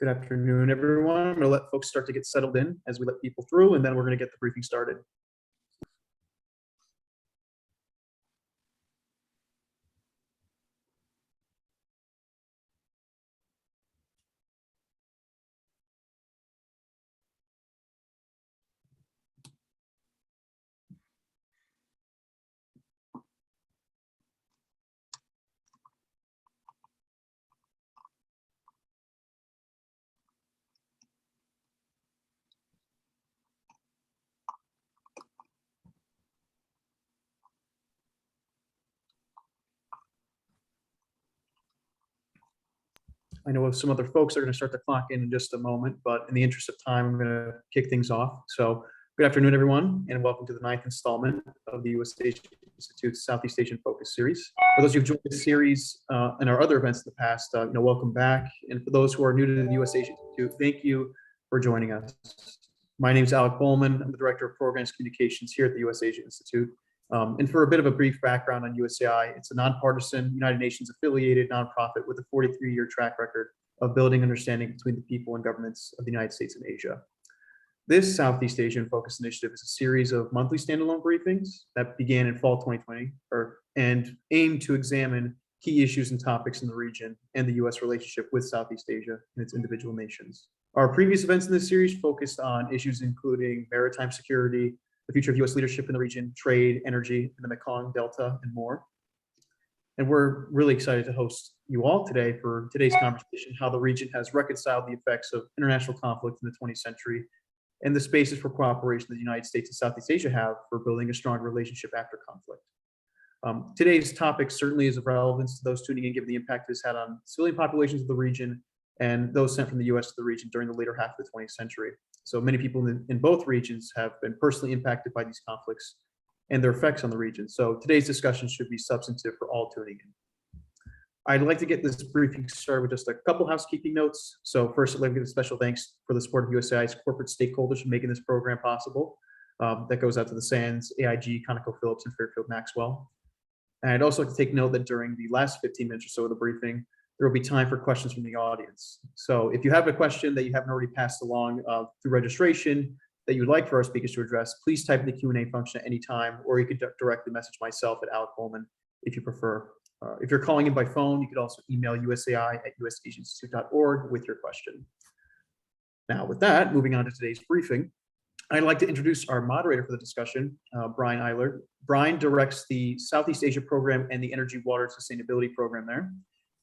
Good afternoon, everyone. I'm going to let folks start to get settled in as we let people through, and then we're going to get the briefing started. I know some other folks are going to start to clock in just a moment, but in the interest of time, I'm going to kick things off. So good afternoon, everyone, and welcome to the 9th installment of the U.S. Asia Institute's Southeast Asian Focus Series. For those who've joined the series and our other events in the past, welcome back. And for those who are new to the U.S. Asia Institute, thank you for joining us. My name is Alec Bowman. I'm the Director of Programs Communications here at the U.S. Asia Institute. And for a bit of a brief background on USAI, it's a nonpartisan, United Nations affiliated nonprofit with a 43-year track record of building understanding between the people and governments of the United States and Asia. This Southeast Asian Focus Initiative is a series of monthly standalone briefings that began in fall 2020 and aim to examine key issues and topics in the region and the U.S. relationship with Southeast Asia and its individual nations. Our previous events in this series focused on issues including maritime security, the future of U.S. leadership in the region, trade, energy, in the Mekong Delta, and more. And we're really excited to host you all today for today's conversation, how the region has reconciled the effects of international conflict in the 20th century and the spaces for cooperation that the United States and Southeast Asia have for building a strong relationship after conflict. Today's topic certainly is of relevance to those tuning in, given the impact it's had on civilian populations of the region and those sent from the U.S. to the region during the later half of the 20th century. So many people in both regions have been personally impacted by these conflicts and their effects on the region. So today's discussion should be substantive for all tuning in. I'd like to get this briefing started with just a couple housekeeping notes. So first, I'd like to give a special thanks for the support of USAID's corporate stakeholders for making this program possible. That goes out to the SANS, AIG, ConocoPhillips, and Fairfield Maxwell. And I'd also like to take note that during the last 15 minutes or so of the briefing, there will be time for questions from the audience. So if you have a question that you haven't already passed along through registration that you would like for our speakers to address, please type in the Q&A function at any time, or you could directly message myself at Alec Bowman if you prefer. If you're calling in by phone, you could also email usai@usasiainstitute.org with your question. Now with that, moving on to today's briefing, I'd like to introduce our moderator for the discussion, Brian Eiler. Brian directs the Southeast Asia Program and the Energy, Water, and Sustainability Program there.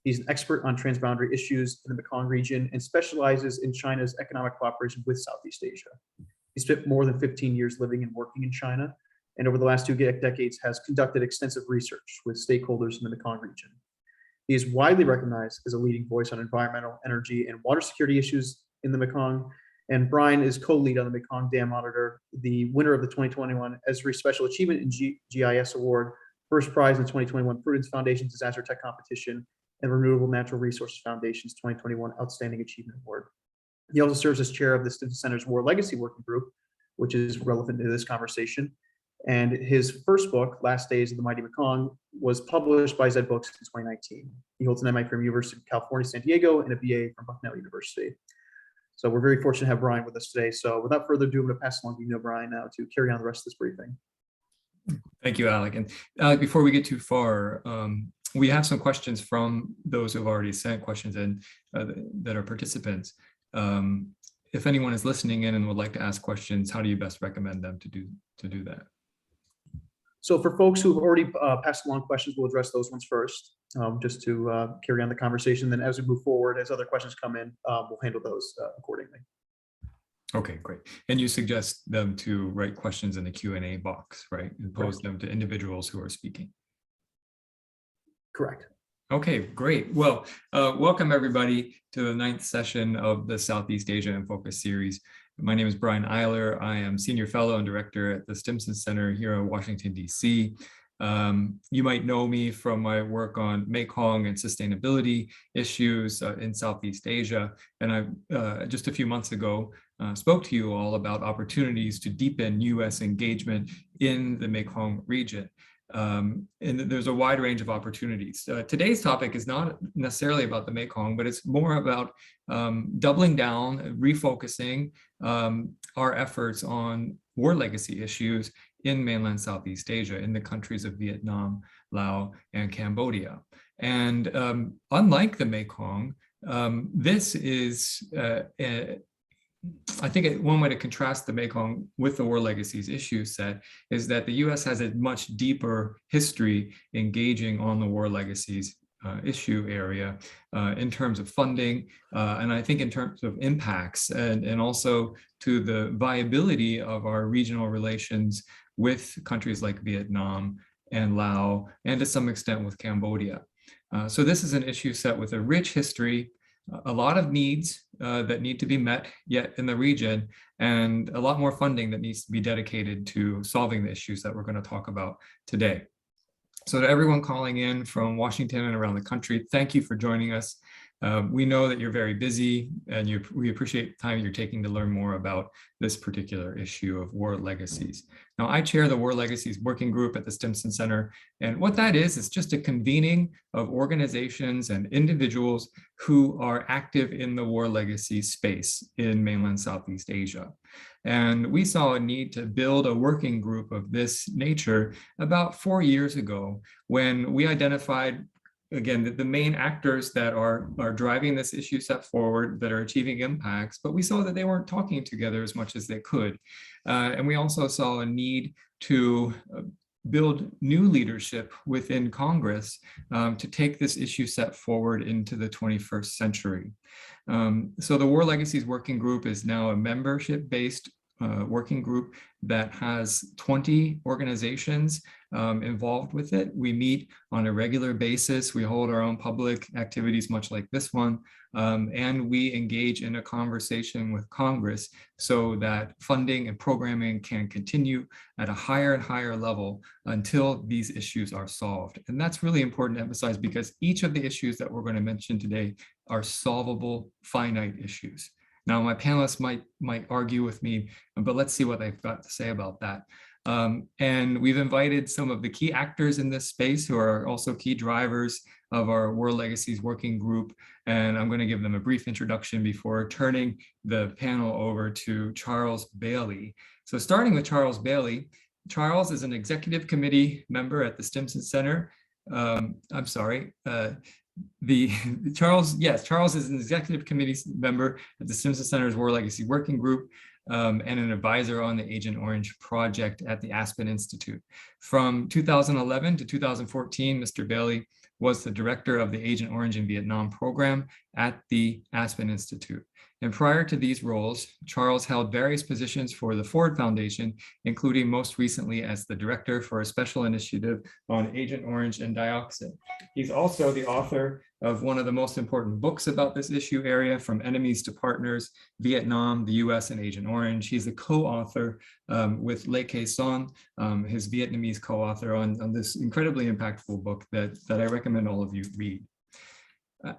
He's an expert on transboundary issues in the Mekong region and specializes in China's economic cooperation with Southeast Asia. He spent more than 15 years living and working in China, and over the last 2 decades has conducted extensive research with stakeholders in the Mekong region. He is widely recognized as a leading voice on environmental, energy, and water security issues in the Mekong, and Brian is co-lead on the Mekong Dam Monitor, the winner of the 2021 Esri Special Achievement in GIS Award, first prize in the 2021 Prudence Foundation Disaster Tech Competition, and Renewable Natural Resources Foundation's 2021 Outstanding Achievement Award. He also serves as chair of the Stenson Center's War Legacy Working Group, which is relevant to this conversation. And his first book, Last Days of the Mighty Mekong, was published by Zed Books in 2019. He holds an MA from University of California, San Diego, and a BA from Bucknell University. So we're very fortunate to have Brian with us today. So without further ado, I'm going to pass along to Brian now to carry on the rest of this briefing. Thank you, Alec. And Alec, before we get too far, we have some questions from those who have already sent questions in that are participants. If anyone is listening in and would like to ask questions, how do you best recommend them to do that? So for folks who've already passed along questions, we'll address those ones first, just to carry on the conversation. Then as we move forward, as other questions come in, we'll handle those accordingly. Okay, great. And you suggest them to write questions in the Q&A box, right? And pose them to individuals who are speaking. Correct. Okay, great. Well, welcome everybody to the 9th session of the Southeast Asia in Focus series. My name is Brian Eiler. I am Senior Fellow and Director at the Stenson Center here in Washington, D.C. You might know me from my work on Mekong and sustainability issues in Southeast Asia. And I just a few months ago spoke to you all about opportunities to deepen U.S. engagement in the Mekong region. And there's a wide range of opportunities. Today's topic is not necessarily about the Mekong, but it's more about doubling down, refocusing our efforts on war legacy issues in mainland Southeast Asia, in the countries of Vietnam, Laos, and Cambodia. And unlike the Mekong, this is I think one way to contrast the Mekong with the War Legacies issue set is that the US has a much deeper history engaging on the War Legacies issue area in terms of funding, and I think in terms of impacts, and also to the viability of our regional relations with countries like Vietnam and Laos, and to some extent with Cambodia. So this is an issue set with a rich history, a lot of needs that need to be met yet in the region, and a lot more funding that needs to be dedicated to solving the issues that we're going to talk about today. So to everyone calling in from Washington and around the country, thank you for joining us. We know that you're very busy, and we appreciate the time you're taking to learn more about this particular issue of war legacies. Now, I chair the War Legacies Working Group at the Stenson Center, and what that is just a convening of organizations and individuals who are active in the war legacy space in mainland Southeast Asia. And we saw a need to build a working group of this nature about 4 years ago, when we identified, again, the main actors that are driving this issue set forward, that are achieving impacts, but we saw that they weren't talking together as much as they could. And we also saw a need to build new leadership within Congress to take this issue set forward into the 21st century. So the War Legacies Working Group is now a membership-based working group that has 20 organizations involved with it. We meet on a regular basis. We hold our own public activities, much like this one, and we engage in a conversation with Congress so that funding and programming can continue at a higher and higher level until these issues are solved. And that's really important to emphasize, because each of the issues that we're going to mention today are solvable, finite issues. Now, my panelists might argue with me, but let's see what they've got to say about that. And we've invited some of the key actors in this space who are also key drivers of our War Legacies Working Group. And I'm going to give them a brief introduction before turning the panel over to Charles Bailey. So starting with Charles Bailey, Charles is an executive committee member at the Stenson Center. Charles is an executive committee member at the Stenson Center's War Legacy Working Group, and an advisor on the Agent Orange project at the Aspen Institute. From 2011 to 2014, Mr. Bailey was the director of the Agent Orange in Vietnam program at the Aspen Institute. And prior to these roles, Charles held various positions for the Ford Foundation, including most recently as the director for a special initiative on Agent Orange and dioxin. He's also the author of one of the most important books about this issue area, From Enemies to Partners, Vietnam, the US, and Agent Orange. He's the co-author with Leahy, his Vietnamese co-author, on this incredibly impactful book that I recommend all of you read.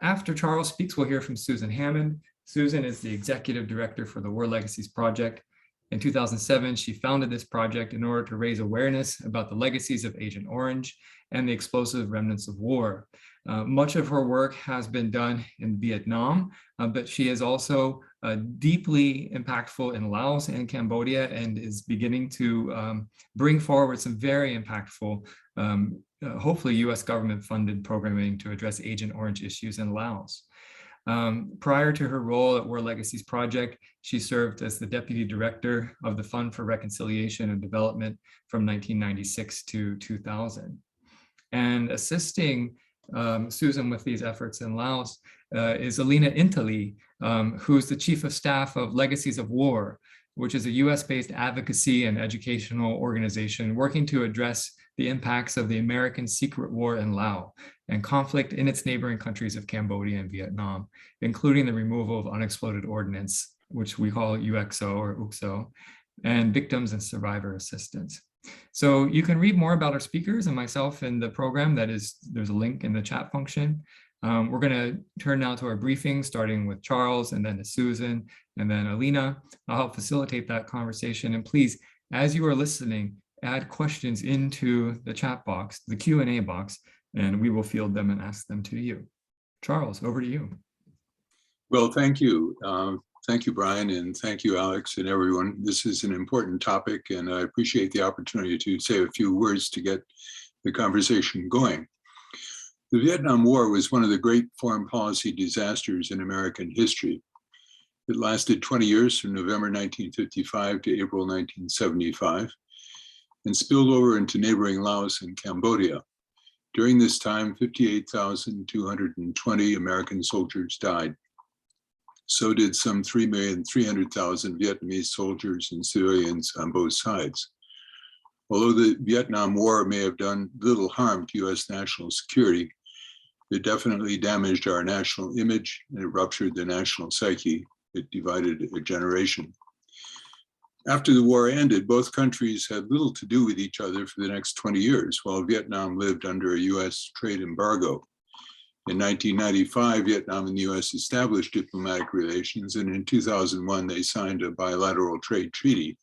After Charles speaks, we'll hear from Susan Hammond. Susan is the executive director for the War Legacies Project. In 2007, she founded this project in order to raise awareness about the legacies of Agent Orange and the explosive remnants of war. Much of her work has been done in Vietnam, but she is also deeply impactful in Laos and Cambodia, and is beginning to bring forward some very impactful, hopefully US government funded programming to address Agent Orange issues in Laos. Prior to her role at War Legacies Project, she served as the deputy director of the Fund for Reconciliation and Development from 1996 to 2000. And assisting Susan with these efforts in Laos is Alina Intali, who is the chief of staff of Legacies of War, which is a US-based advocacy and educational organization working to address the impacts of the American secret war in Laos and conflict in its neighboring countries of Cambodia and Vietnam, including the removal of unexploded ordnance, which we call UXO or UXO, and victims and survivor assistance. So you can read more about our speakers and myself in the program. There's a link in the chat function. We're going to turn now to our briefing, starting with Charles, and then to Susan, and then Alina. I'll help facilitate that conversation. And please, as you are listening, add questions into the chat box, the Q&A box, and we will field them and ask them to you. Charles, over to you. Well, thank you. Thank you, Brian, and thank you, Alex, and everyone. This is an important topic, and I appreciate the opportunity to say a few words to get the conversation going. The Vietnam War was one of the great foreign policy disasters in American history. It lasted 20 years from November 1955 to April 1975 and spilled over into neighboring Laos and Cambodia. During this time, 58,220 American soldiers died. So did some 3,300,000 Vietnamese soldiers and civilians on both sides. Although the Vietnam War may have done little harm to US national security, it definitely damaged our national image and it ruptured the national psyche. It divided a generation. After the war ended, both countries had little to do with each other for the next 20 years, while Vietnam lived under a US trade embargo. In 1995, Vietnam and the US established diplomatic relations, and in 2001, they signed a bilateral trade treaty.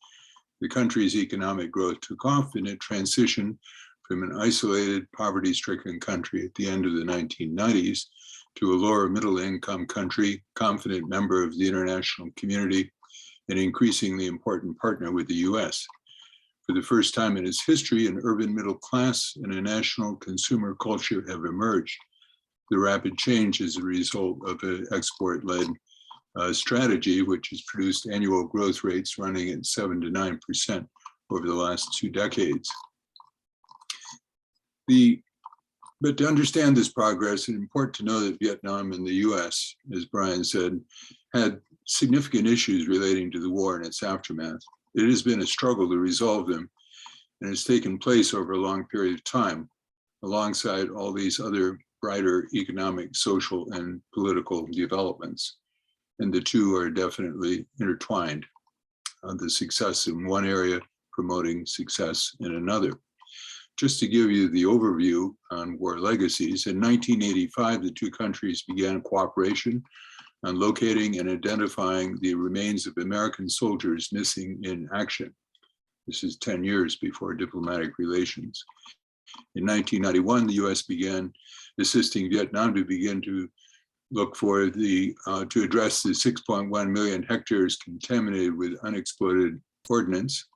The country's economic growth took off, and it transitioned from an isolated, poverty-stricken country at the end of the 1990s to a lower middle-income country, confident member of the international community, an increasingly important partner with the US. For the first time in its history, an urban middle class and a national consumer culture have emerged. The rapid change is a result of an export-led strategy, which has produced annual growth rates running at 7 to 9% over the last 2 decades. But to understand this progress, it's important to know that Vietnam and the US, as Brian said, had significant issues relating to the war and its aftermath. It has been a struggle to resolve them, and it's taken place over a long period of time, alongside all these other brighter economic, social, and political developments. And the two are definitely intertwined. The success in one area promoting success in another. Just to give you the overview on War Legacies, in 1985, the two countries began cooperation on locating and identifying the remains of American soldiers missing in action. This is 10 years before diplomatic relations. In 1991, the US began assisting Vietnam to begin to look for to address the 6.1 million hectares contaminated with unexploded ordnance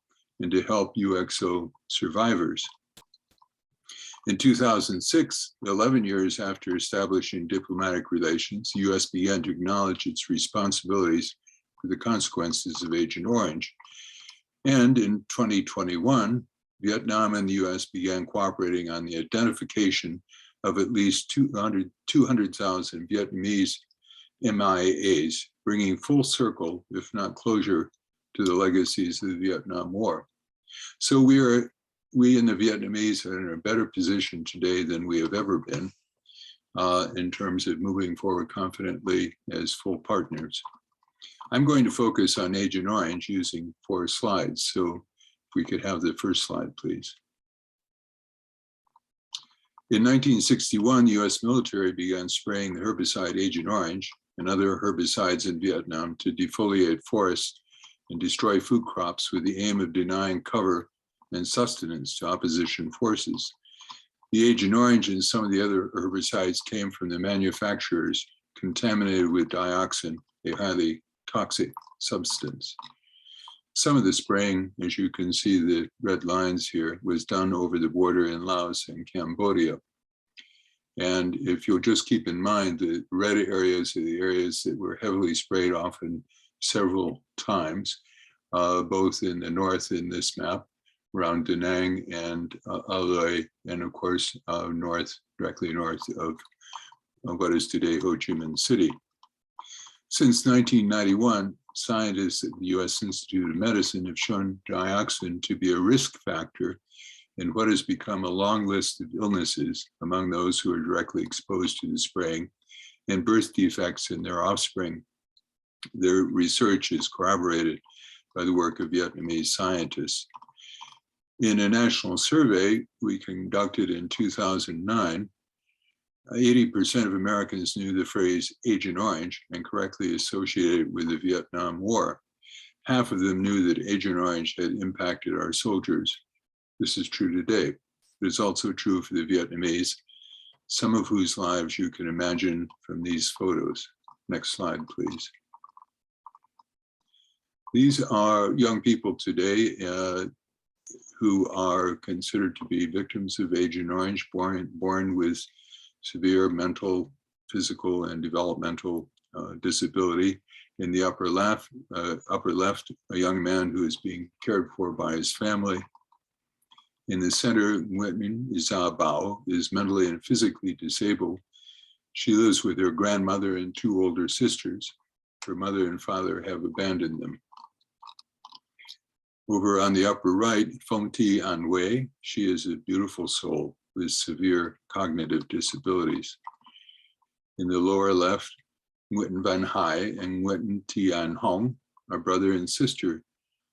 and to help UXO survivors. In 2006, 11 years after establishing diplomatic relations, the US began to acknowledge its responsibilities for the consequences of Agent Orange. And in 2021, Vietnam and the US began cooperating on the identification of at least 200,000 Vietnamese MIAs, bringing full circle, if not closure, to the legacies of the Vietnam War. So we in the Vietnamese are in a better position today than we have ever been in terms of moving forward confidently as full partners. I'm going to focus on Agent Orange using 4 slides. So if we could have the first slide, please. In 1961, the US military began spraying the herbicide Agent Orange and other herbicides in Vietnam to defoliate forests and destroy food crops with the aim of denying cover and sustenance to opposition forces. The Agent Orange and some of the other herbicides came from the manufacturers contaminated with dioxin, a highly toxic substance. Some of the spraying, as you can see the red lines here, was done over the border in Laos and Cambodia. And if you'll just keep in mind, the red areas are the areas that were heavily sprayed often several times, both in the north in this map, around Da Nang and Alloy, and of course, directly north of what is today Ho Chi Minh City. Since 1991, scientists at the US Institute of Medicine have shown dioxin to be a risk factor in what has become a long list of illnesses among those who are directly exposed to the spraying and birth defects in their offspring. Their research is corroborated by the work of Vietnamese scientists. In a national survey we conducted in 2009, 80% of Americans knew the phrase Agent Orange and correctly associated it with the Vietnam War. Half of them knew that Agent Orange had impacted our soldiers. This is true today. It's also true for the Vietnamese, some of whose lives you can imagine from these photos. Next slide, please. These are young people today who are considered to be victims of Agent Orange, born with severe mental, physical, and developmental disability. In the upper left, a young man who is being cared for by his family. In the center, Nguyen Za Bao is mentally and physically disabled. She lives with her grandmother and two older sisters. Her mother and father have abandoned them. Over on the upper right, Phong Thi An Wei, she is a beautiful soul with severe cognitive disabilities. In the lower left, Nguyen Van Hai and Nguyen Thi An Hong, our brother and sister.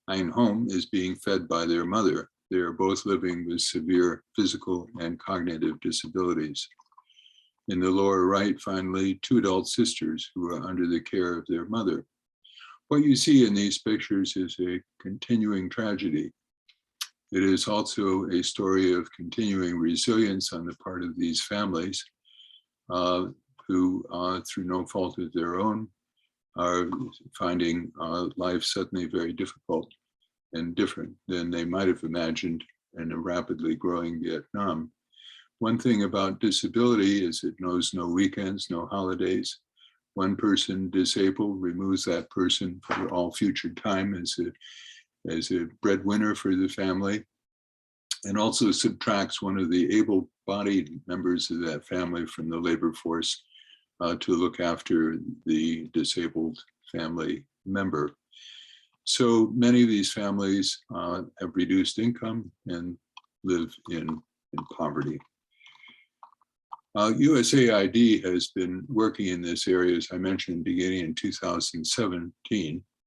Ein Hong is being fed by their mother. They are both living with severe physical and cognitive disabilities. In the lower right, finally, two adult sisters who are under the care of their mother. What you see in these pictures is a continuing tragedy. It is also a story of continuing resilience on the part of these families who, through no fault of their own, are finding life suddenly very difficult and different than they might have imagined in a rapidly growing Vietnam. One thing about disability is it knows no weekends, no holidays. One person disabled removes that person for all future time as a breadwinner for the family, and also subtracts one of the able-bodied members of that family from the labor force to look after the disabled family member. So many of these families have reduced income and live in poverty. USAID has been working in this area, as I mentioned, beginning in 2007.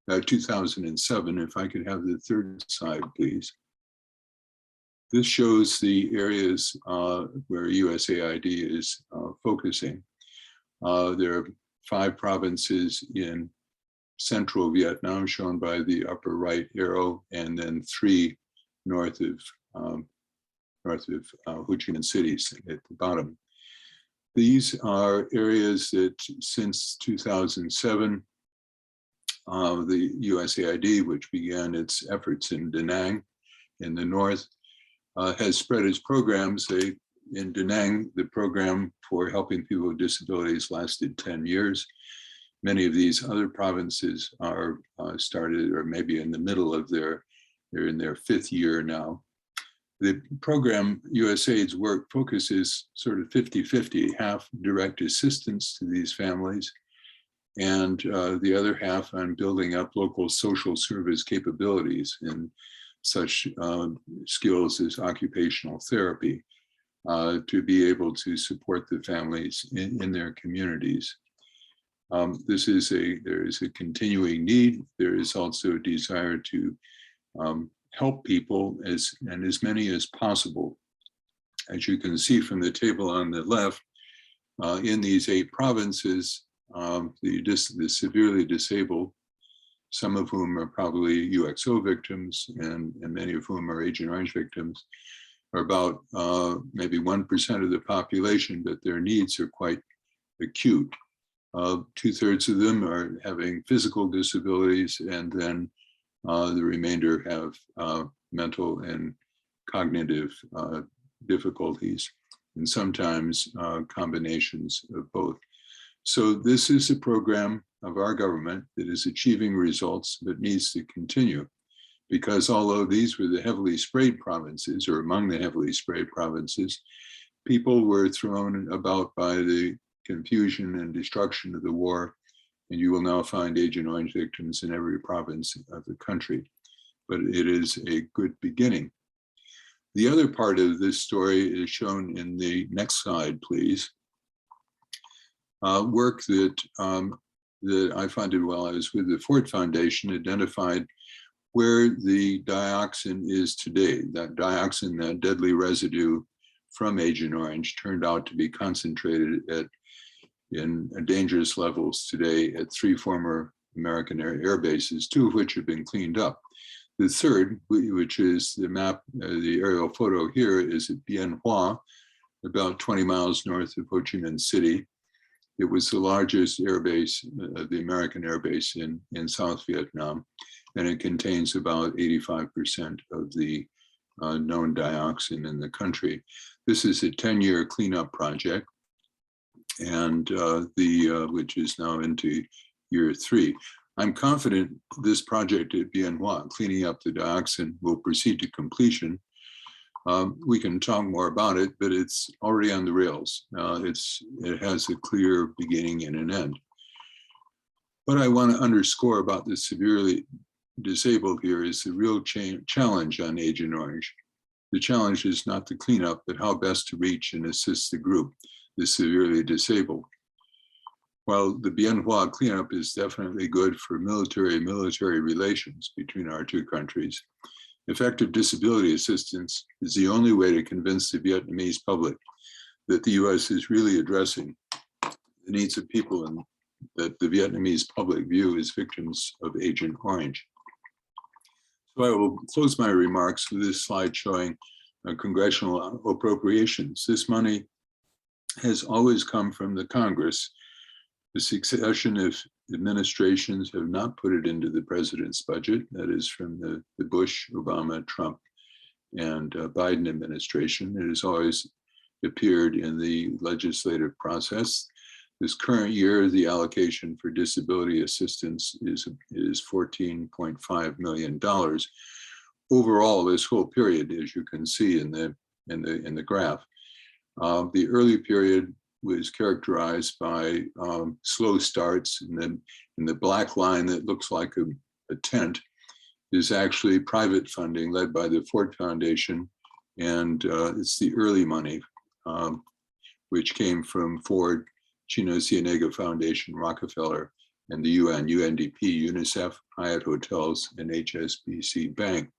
If I could have the third slide, please. This shows the areas where USAID is focusing. There are 5 provinces in central Vietnam, shown by the upper right arrow, and then 3 north of Ho Chi Minh cities at the bottom. These are areas that since 2007, the USAID, which began its efforts in Da Nang in the north, has spread its programs. In Da Nang, the program for helping people with disabilities lasted 10 years. Many of these other provinces are started, or maybe in the middle of they're in their 5th year now. The program, USAID's work, focuses sort of 50-50, half direct assistance to these families, and the other half on building up local social service capabilities in such skills as occupational therapy to be able to support the families in their communities. There is a continuing need. There is also a desire to help people as many as possible. As you can see from the table on the left, in these 8 provinces, the severely disabled, some of whom are probably UXO victims and many of whom are Agent Orange victims, are about maybe 1% of the population, but their needs are quite acute. 2/3 of them are having physical disabilities, and then the remainder have mental and cognitive difficulties, and sometimes combinations of both. So this is a program of our government that is achieving results but needs to continue, because although these were the heavily sprayed provinces, or among the heavily sprayed provinces, people were thrown about by the confusion and destruction of the war, and you will now find Agent Orange victims in every province of the country. But it is a good beginning. The other part of this story is shown in the next slide, please. Work that I funded while I was with the Ford Foundation identified where the dioxin is today. That dioxin, that deadly residue from Agent Orange, turned out to be concentrated in dangerous levels today at 3 former American air bases, 2 of which have been cleaned up. The third, which is the map, the aerial photo here, is at Bien Hoa, about 20 miles north of Ho Chi Minh City. It was the largest airbase, the American airbase in South Vietnam, and it contains about 85% of the known dioxin in the country. This is a 10-year cleanup project, and which is now into year 3. I'm confident this project at Bien Hoa, cleaning up the dioxin, will proceed to completion. We can talk more about it, but it's already on the rails. It has a clear beginning and an end. What I want to underscore about the severely disabled here is the real challenge on Agent Orange. The challenge is not the cleanup, but how best to reach and assist the group, the severely disabled. While the Bien Hoa cleanup is definitely good for military relations between our two countries, effective disability assistance is the only way to convince the Vietnamese public that the US is really addressing the needs of people and that the Vietnamese public view as victims of Agent Orange. So I will close my remarks with this slide showing congressional appropriations. This money has always come from the Congress. The succession of administrations have not put it into the president's budget. That is from the Bush, Obama, Trump, and Biden administration. It has always appeared in the legislative process. This current year, the allocation for disability assistance is $14.5 million. Overall, this whole period, as you can see in the graph, the early period was characterized by slow starts, and then in the black line that looks like a tent is actually private funding led by the Ford Foundation, and it's the early money, which came from Ford, Chino Cienega Foundation, Rockefeller, and the UN, UNDP, UNICEF, Hyatt Hotels, and HSBC Bank.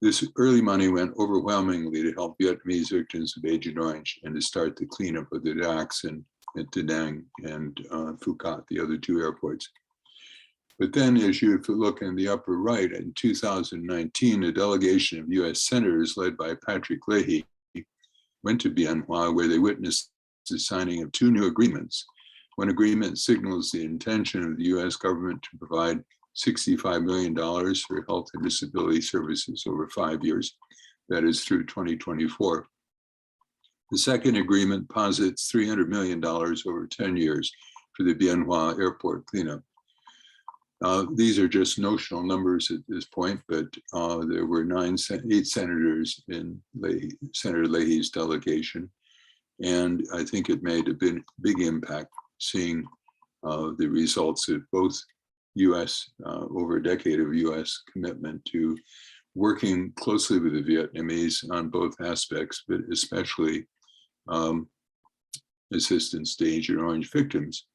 This early money went overwhelmingly to help Vietnamese victims of Agent Orange and to start the cleanup of the dioxin at Da Nang and Phu Quoc, the other two airports. But then, as you look in the upper right, in 2019, a delegation of US senators led by Patrick Leahy went to Bien Hoa, where they witnessed the signing of 2 new agreements. One agreement signals the intention of the US government to provide $65 million for health and disability services over 5 years, that is through 2024. The second agreement posits $300 million over 10 years for the Bien Hoa airport cleanup. These are just notional numbers at this point, but there were 8 senators in Senator Leahy's delegation, and I think it made a big impact seeing the results of both US, over a decade of US commitment to working closely with the Vietnamese on both aspects, but especially assistance to Agent Orange victims.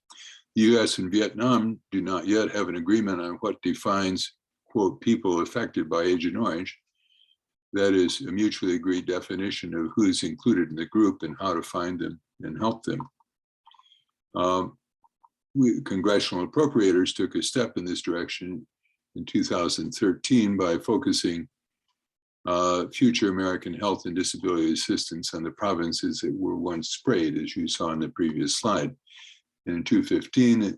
The US and Vietnam do not yet have an agreement on what defines, quote, people affected by Agent Orange. That is a mutually agreed definition of who is included in the group and how to find them and help them. Congressional appropriators took a step in this direction in 2013 by focusing future American health and disability assistance on the provinces that were once sprayed, as you saw in the previous slide. And in 2015,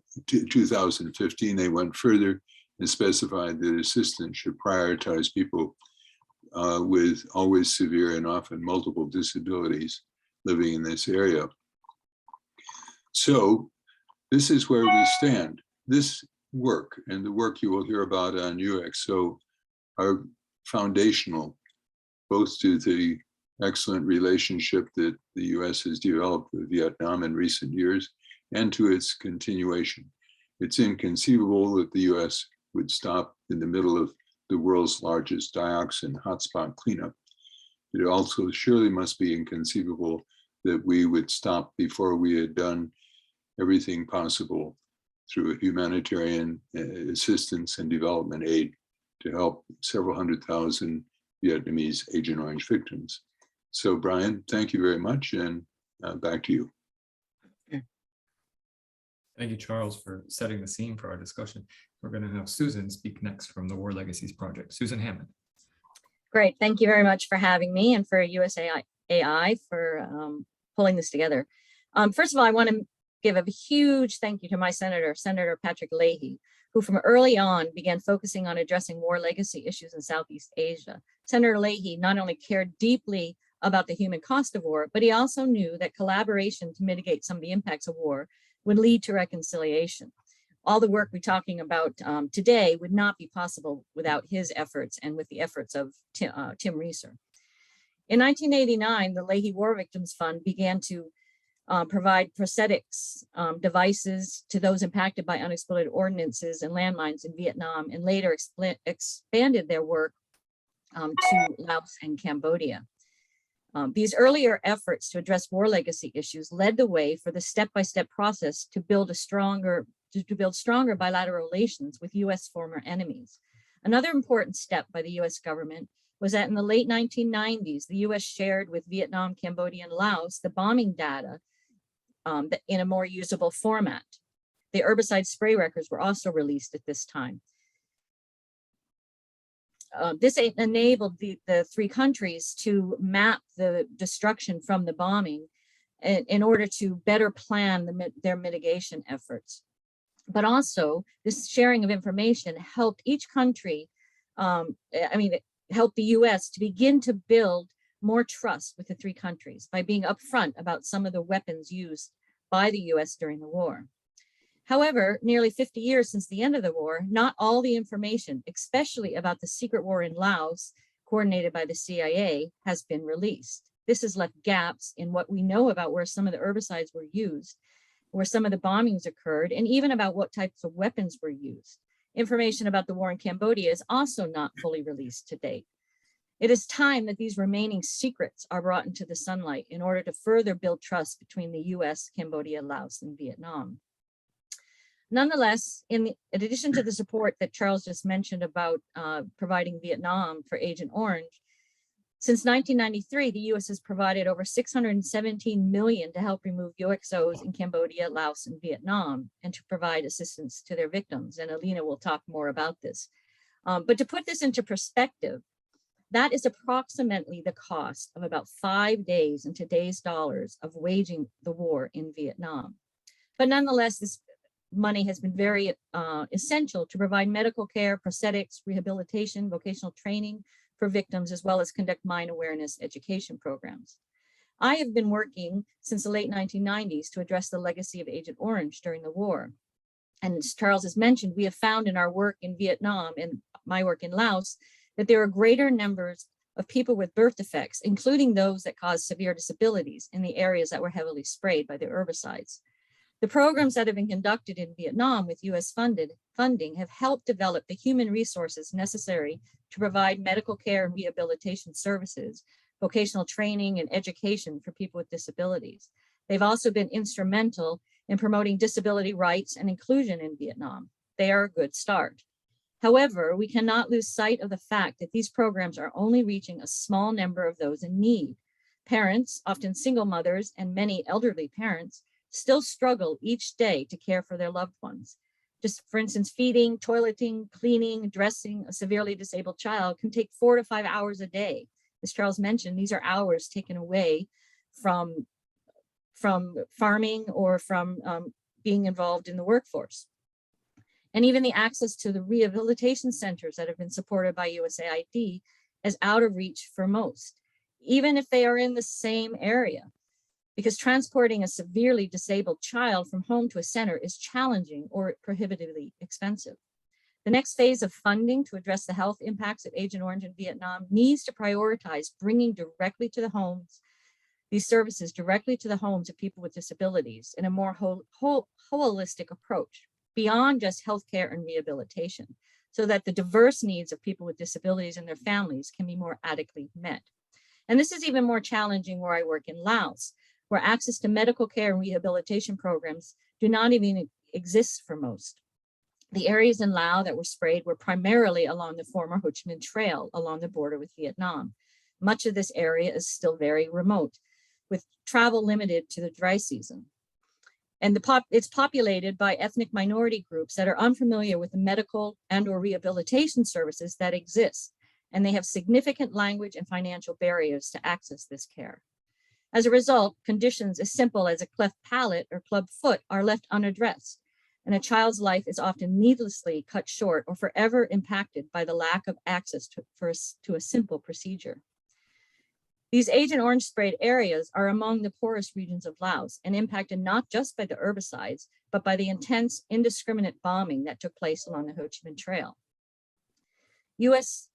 they went further and specified that assistance should prioritize people with always severe and often multiple disabilities living in this area. So this is where we stand. This work and the work you will hear about on UXO are foundational, both to the excellent relationship that the US has developed with Vietnam in recent years and to its continuation. It's inconceivable that the US would stop in the middle of the world's largest dioxin hotspot cleanup. It also surely must be inconceivable that we would stop before we had done everything possible through humanitarian assistance and development aid to help several 100,000 Vietnamese Agent Orange victims. So Brian, thank you very much, and back to you. Thank you, Charles, for setting the scene for our discussion. We're going to have Susan speak next from the War Legacies Project. Susan Hammond. Great. Thank you very much for having me and for USAI for pulling this together. First of all, I want to give a huge thank you to my Senator Patrick Leahy, who from early on began focusing on addressing war legacy issues in Southeast Asia. Senator Leahy not only cared deeply about the human cost of war, but he also knew that collaboration to mitigate some of the impacts of war would lead to reconciliation. All the work we're talking about today would not be possible without his efforts and with the efforts of Tim Reeser. In 1989, the Leahy War Victims Fund began to provide prosthetics devices to those impacted by unexploded ordinances and landmines in Vietnam, and later expanded their work to Laos and Cambodia. These earlier efforts to address war legacy issues led the way for the step-by-step process to build stronger bilateral relations with U.S. former enemies. Another important step by the U.S. government was that in the late 1990s, the U.S. shared with Vietnam, Cambodia, and Laos the bombing data in a more usable format. The herbicide spray records were also released at this time. This enabled the three countries to map the destruction from the bombing in order to better plan their mitigation efforts. But also, this sharing of information helped each country, helped the US to begin to build more trust with the three countries by being upfront about some of the weapons used by the US during the war. However, nearly 50 years since the end of the war, not all the information, especially about the secret war in Laos, coordinated by the CIA, has been released. This has left gaps in what we know about where some of the herbicides were used, where some of the bombings occurred, and even about what types of weapons were used. Information about the war in Cambodia is also not fully released to date. It is time that these remaining secrets are brought into the sunlight in order to further build trust between the US, Cambodia, Laos, and Vietnam. Nonetheless, in addition to the support that Charles just mentioned about providing Vietnam for Agent Orange, since 1993, the US has provided over $617 million to help remove UXOs in Cambodia, Laos, and Vietnam, and to provide assistance to their victims. And Alina will talk more about this. But to put this into perspective, that is approximately the cost of about 5 days in today's dollars of waging the war in Vietnam. But nonetheless, this money has been very essential to provide medical care, prosthetics, rehabilitation, vocational training for victims, as well as conduct mine awareness education programs. I have been working since the late 1990s to address the legacy of Agent Orange during the war. And as Charles has mentioned, we have found in our work in Vietnam and my work in Laos that there are greater numbers of people with birth defects, including those that cause severe disabilities in the areas that were heavily sprayed by the herbicides. The programs that have been conducted in Vietnam with US funding have helped develop the human resources necessary to provide medical care and rehabilitation services, vocational training, and education for people with disabilities. They've also been instrumental in promoting disability rights and inclusion in Vietnam. They are a good start. However, we cannot lose sight of the fact that these programs are only reaching a small number of those in need. Parents, often single mothers and many elderly parents, still struggle each day to care for their loved ones. Just for instance, feeding, toileting, cleaning, dressing a severely disabled child can take 4 to 5 hours a day. As Charles mentioned, these are hours taken away from farming or from being involved in the workforce. And even the access to the rehabilitation centers that have been supported by USAID is out of reach for most, even if they are in the same area, because transporting a severely disabled child from home to a center is challenging or prohibitively expensive. The next phase of funding to address the health impacts of Agent Orange in Vietnam needs to prioritize bringing directly to the homes, these services directly to the homes of people with disabilities in a more holistic approach, beyond just healthcare and rehabilitation, so that the diverse needs of people with disabilities and their families can be more adequately met. And this is even more challenging where I work in Laos, where access to medical care and rehabilitation programs do not even exist for most. The areas in Laos that were sprayed were primarily along the former Ho Chi Minh Trail along the border with Vietnam. Much of this area is still very remote, with travel limited to the dry season. And it's populated by ethnic minority groups that are unfamiliar with the medical and/or rehabilitation services that exist, and they have significant language and financial barriers to access this care. As a result, conditions as simple as a cleft palate or club foot are left unaddressed, and a child's life is often needlessly cut short or forever impacted by the lack of access to a simple procedure. These Agent Orange sprayed areas are among the poorest regions of Laos and impacted not just by the herbicides, but by the intense, indiscriminate bombing that took place along the Ho Chi Minh Trail. U.S.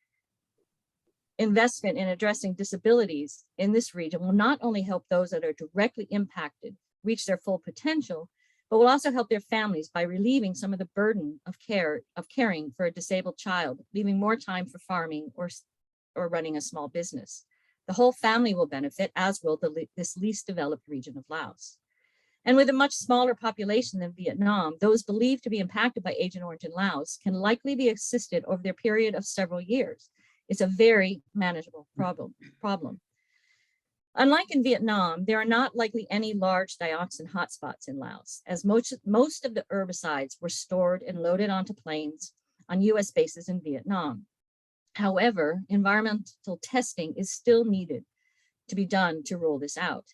investment in addressing disabilities in this region will not only help those that are directly impacted reach their full potential, but will also help their families by relieving some of the burden of caring for a disabled child, leaving more time for farming or running a small business. The whole family will benefit, as will this least developed region of Laos. And with a much smaller population than Vietnam, those believed to be impacted by Agent Orange in Laos can likely be assisted over their period of several years. It's a very manageable problem. Unlike in Vietnam, there are not likely any large dioxin hotspots in Laos, as most of the herbicides were stored and loaded onto planes on US bases in Vietnam. However, environmental testing is still needed to be done to rule this out.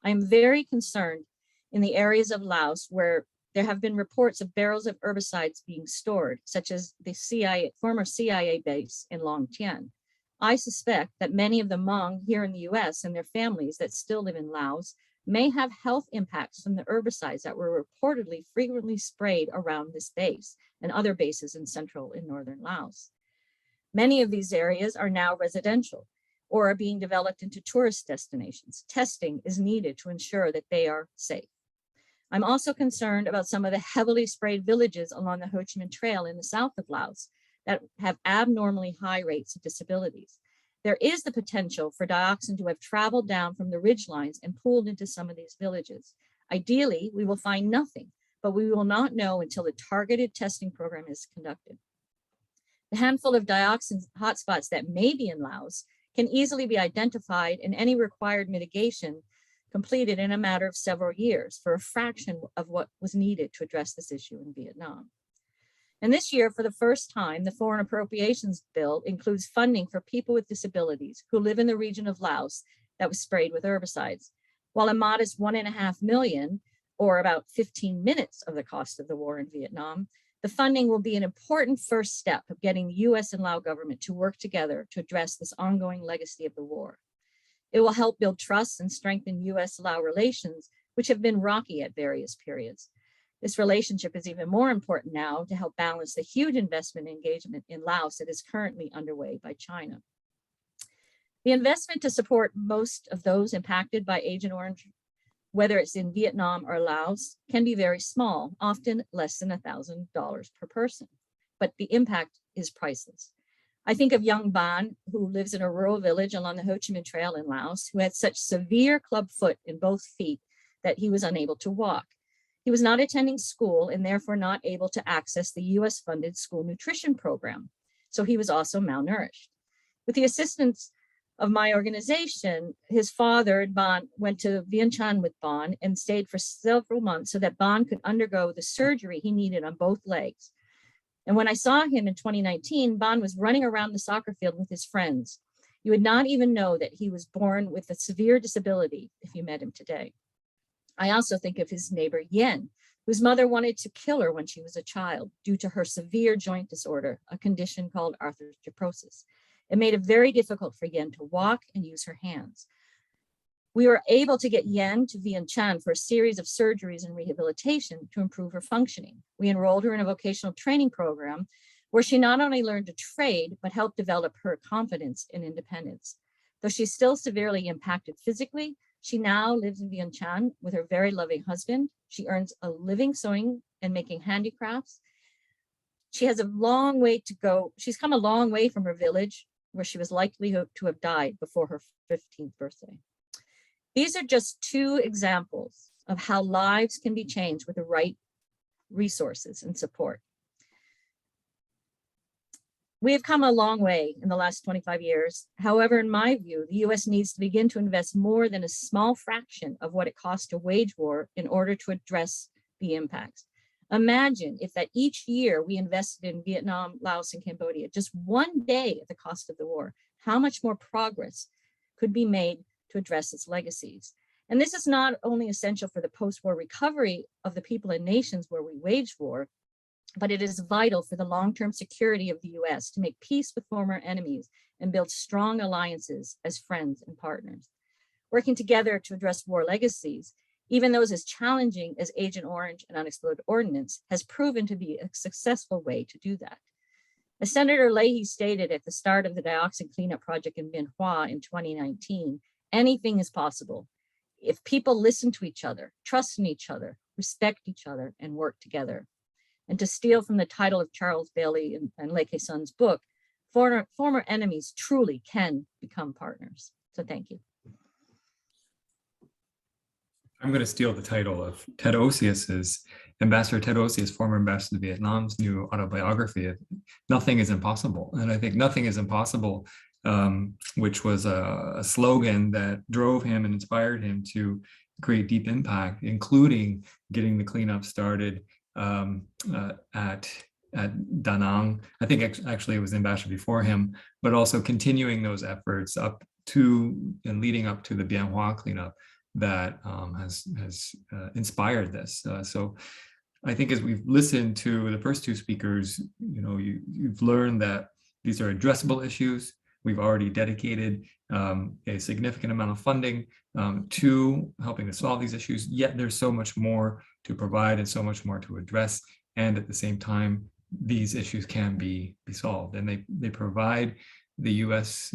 I am very concerned in the areas of Laos where there have been reports of barrels of herbicides being stored, such as the former CIA base in Long Tien. I suspect that many of the Hmong here in the US and their families that still live in Laos may have health impacts from the herbicides that were reportedly frequently sprayed around this base and other bases in central and northern Laos. Many of these areas are now residential or are being developed into tourist destinations. Testing is needed to ensure that they are safe. I'm also concerned about some of the heavily sprayed villages along the Ho Chi Minh Trail in the south of Laos that have abnormally high rates of disabilities. There is the potential for dioxin to have traveled down from the ridgelines and pooled into some of these villages. Ideally, we will find nothing, but we will not know until a targeted testing program is conducted. The handful of dioxin hotspots that may be in Laos can easily be identified and any required mitigation completed in a matter of several years for a fraction of what was needed to address this issue in Vietnam. And this year, for the first time, the Foreign Appropriations Bill includes funding for people with disabilities who live in the region of Laos that was sprayed with herbicides. While a modest $1.5 million, or about 15 minutes of the cost of the war in Vietnam, the funding will be an important first step of getting the US and Lao government to work together to address this ongoing legacy of the war. It will help build trust and strengthen US-Lao relations, which have been rocky at various periods. This relationship is even more important now to help balance the huge investment engagement in Laos that is currently underway by China. The investment to support most of those impacted by Agent Orange, whether it's in Vietnam or Laos, can be very small, often less than $1,000 per person, but the impact is priceless. I think of young Ban, who lives in a rural village along the Ho Chi Minh Trail in Laos, who had such severe club foot in both feet that he was unable to walk. He was not attending school and therefore not able to access the US-funded school nutrition program, so he was also malnourished. With the assistance of my organization, his father and Ban went to Vientiane with Ban and stayed for several months so that Ban could undergo the surgery he needed on both legs. And when I saw him in 2019, Ban was running around the soccer field with his friends. You would not even know that he was born with a severe disability if you met him today. I also think of his neighbor Yen, whose mother wanted to kill her when she was a child due to her severe joint disorder, a condition called arthrogryposis. It made it very difficult for Yen to walk and use her hands. We were able to get Yen to Vientiane for a series of surgeries and rehabilitation to improve her functioning. We enrolled her in a vocational training program where she not only learned to trade, but helped develop her confidence and independence. Though she's still severely impacted physically, she now lives in Vientiane with her very loving husband. She earns a living sewing and making handicrafts. She has a long way to go. She's come a long way from her village where she was likely to have died before her 15th birthday. These are just two examples of how lives can be changed with the right resources and support. We have come a long way in the last 25 years. However, in my view, the US needs to begin to invest more than a small fraction of what it costs to wage war in order to address the impacts. Imagine if that each year we invested in Vietnam, Laos, and Cambodia, just one day at the cost of the war, how much more progress could be made to address its legacies. And this is not only essential for the post-war recovery of the people and nations where we waged war, but it is vital for the long-term security of the US to make peace with former enemies and build strong alliances as friends and partners. Working together to address war legacies, even those as challenging as Agent Orange and Unexploded Ordinance, has proven to be a successful way to do that. As Senator Leahy stated at the start of the dioxin cleanup project in Bien Hoa in 2019, anything is possible if people listen to each other, trust in each other, respect each other, and work together. And to steal from the title of Charles Bailey and Leahy Sun's book, former enemies truly can become partners. So thank you. I'm going to steal the title of Ted Osius's, Ambassador Ted Osius, former ambassador to Vietnam's new autobiography, Nothing is Impossible. And I think Nothing is Impossible, which was a slogan that drove him and inspired him to create deep impact, including getting the cleanup started at Da Nang. I think actually it was the ambassador before him, but also continuing those efforts up to and leading up to the Bien Hoa cleanup that has inspired this. So I think as we've listened to the first two speakers, you've learned that these are addressable issues. We've already dedicated a significant amount of funding to helping to solve these issues, yet there's so much more to provide and so much more to address. And at the same time, these issues can be solved. And they provide the U.S.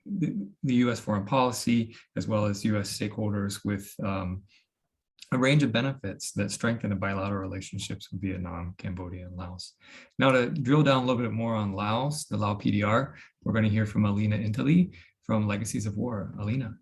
The U.S. foreign policy, as well as U.S. stakeholders, with a range of benefits that strengthen the bilateral relationships with Vietnam, Cambodia, and Laos. Now, to drill down a little bit more on Laos, the Lao PDR, we're going to hear from Alina Intali from Legacies of War. Alina.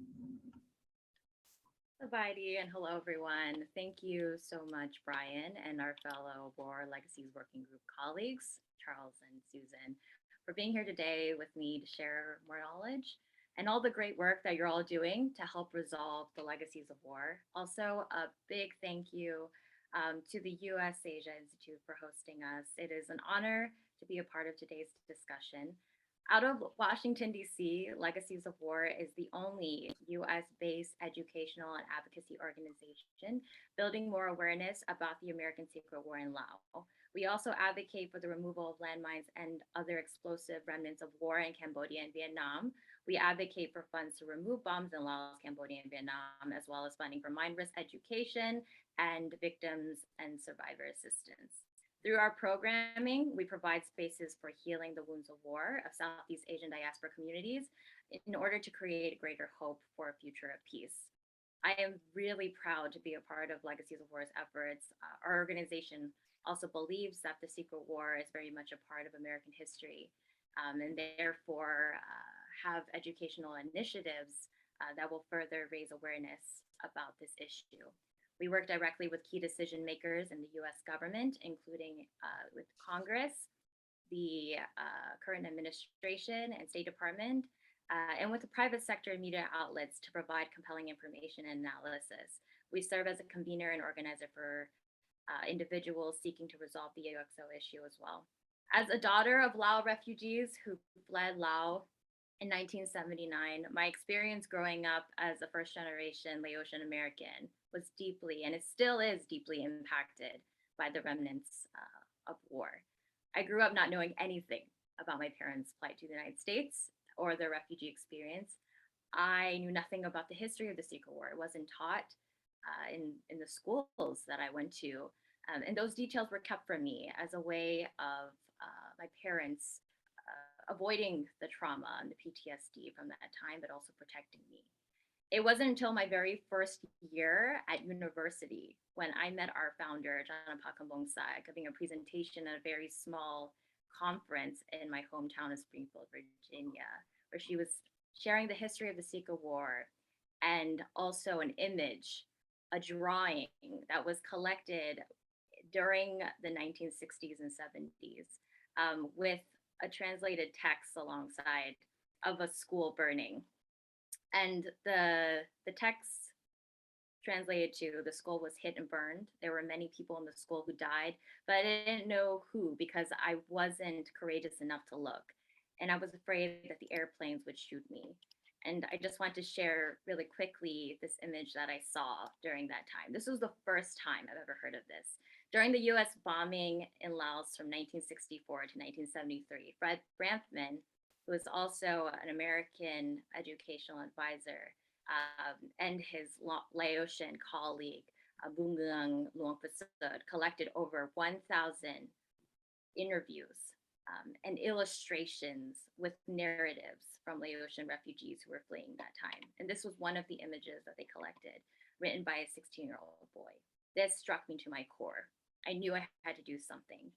Abidi, and hello everyone. Thank you so much, Brian, and our fellow War Legacies Working Group colleagues, Charles and Susan, for being here today with me to share more knowledge and all the great work that you're all doing to help resolve the legacies of war. Also, a big thank you to the US Asia Institute for hosting us. It is an honor to be a part of today's discussion. Out of Washington, D.C., Legacies of War is the only US-based educational and advocacy organization building more awareness about the American Secret War in Laos. We also advocate for the removal of landmines and other explosive remnants of war in Cambodia and Vietnam. We advocate for funds to remove bombs in Laos, Cambodia, and Vietnam, as well as funding for mine risk education and victims and survivor assistance. Through our programming, we provide spaces for healing the wounds of war of Southeast Asian diaspora communities in order to create greater hope for a future of peace. I am really proud to be a part of Legacies of War's efforts. Our organization also believes that the Secret War is very much a part of American history, and therefore have educational initiatives that will further raise awareness about this issue. We work directly with key decision makers in the US government, including with Congress, the current administration and State Department, and with the private sector and media outlets to provide compelling information and analysis. We serve as a convener and organizer for individuals seeking to resolve the UXO issue as well. As a daughter of Lao refugees who fled Laos in 1979, my experience growing up as a first-generation Laotian American was deeply, and it still is deeply impacted by the remnants of war. I grew up not knowing anything about my parents' flight to the United States or their refugee experience. I knew nothing about the history of the Zika War. It wasn't taught in the schools that I went to. And those details were kept from me as a way of my parents avoiding the trauma and the PTSD from that time, but also protecting me. It wasn't until my very first year at university when I met our founder, John Pakambongsa, giving a presentation at a very small conference in my hometown of Springfield, Virginia, where she was sharing the history of the Zika War and also an image, a drawing that was collected during the 1960s and 70s with a translated text alongside of a school burning. And the text translated to the school was hit and burned. There were many people in the school who died, but I didn't know who because I wasn't courageous enough to look. And I was afraid that the airplanes would shoot me. And I just want to share really quickly this image that I saw during that time. This was the first time I've ever heard of this. During the US bombing in Laos from 1964 to 1973, Fred Branthman, who was also an American educational advisor, and his Laotian colleague, Bungung Luangpasud, collected over 1,000 interviews and illustrations with narratives from Laotian refugees who were fleeing that time. And this was one of the images that they collected, written by a 16-year-old boy. This struck me to my core. I knew I had to do something.